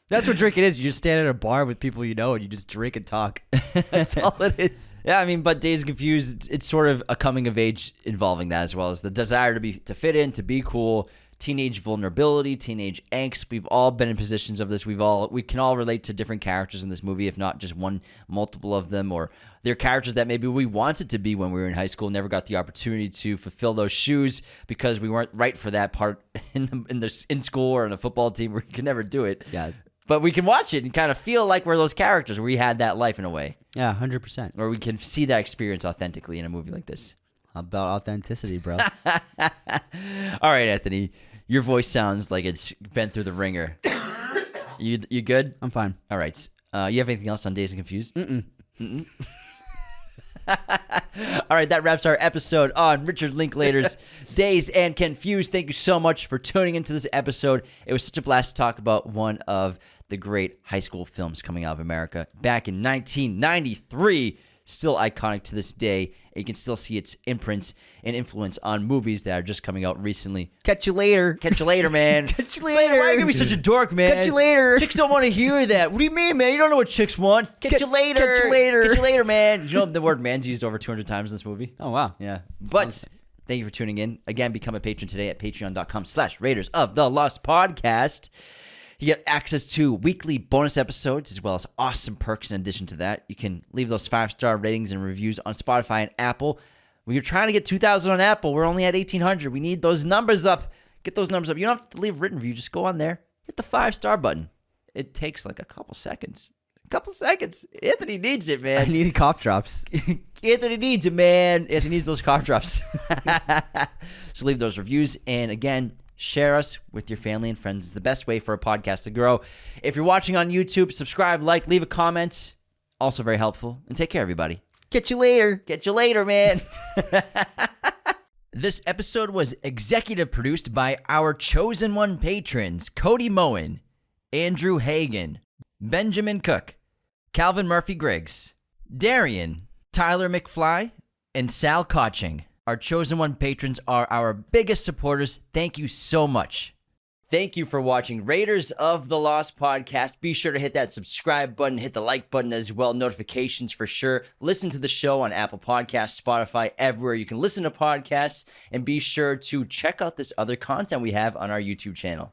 That's what drinking is. You just stand at a bar with people you know and you just drink and talk. That's all it is. Yeah, I mean, but Dazed and Confused, it's sort of a coming of age involving that, as well as the desire to fit in, to be cool, teenage vulnerability, teenage angst. We've all been in positions of this. We can all relate to different characters in this movie, if not just one, multiple of them, or they're characters that maybe we wanted to be when we were in high school, never got the opportunity to fulfill those shoes because we weren't right for that part in school or in a football team where you could never do it. Yeah. But we can watch it and kind of feel like we're those characters. We had that life in a way. Yeah, 100%. Or we can see that experience authentically in a movie like this. About authenticity, bro. All right, Anthony. Your voice sounds like it's been through the ringer. You good? I'm fine. All right. You have anything else on Dazed and Confused? Mm-mm. All right, that wraps our episode on Richard Linklater's Dazed and Confused. Thank you so much for tuning into this episode. It was such a blast to talk about one of the great high school films coming out of America back in 1993. Still iconic to this day. And you can still see its imprints and influence on movies that are just coming out recently. Catch you later. Catch you later, man. Catch you Slater, later. why are you gonna be such a dork, man? Catch you later. Chicks don't want to hear that. What do you mean, man? You don't know what chicks want. Catch you later. Catch you later. Catch you later, man. You know the word man's used over 200 times in this movie? Oh, wow. Yeah. But thank you for tuning in. Again, become a patron today at patreon.com/Raiders of the Lost Podcast. You get access to weekly bonus episodes as well as awesome perks in addition to that. You can leave those 5-star ratings and reviews on Spotify and Apple. When you're trying to get 2,000 on Apple, we're only at 1,800. We need those numbers up. Get those numbers up. You don't have to leave a written review. Just go on there. Hit the 5-star button. It takes like a couple seconds. Anthony needs it, man. I need cough drops. Anthony needs it, man. Anthony needs those cough drops. So leave those reviews. And again, share us with your family and friends. It's the best way for a podcast to grow. If you're watching on YouTube, subscribe, like, leave a comment. Also very helpful. And take care, everybody. Catch you later. Catch you later, man. This episode was executive produced by our chosen one patrons, Cody Moen, Andrew Hagan, Benjamin Cook, Calvin Murphy Griggs, Darian, Tyler McFly, and Sal Koching. Our chosen one patrons are our biggest supporters. Thank you so much. Thank you for watching Raiders of the Lost Podcast. Be sure to hit that subscribe button, hit the like button as well, notifications for sure. Listen to the show on Apple Podcasts, Spotify, everywhere you can listen to podcasts, and be sure to check out this other content we have on our YouTube channel.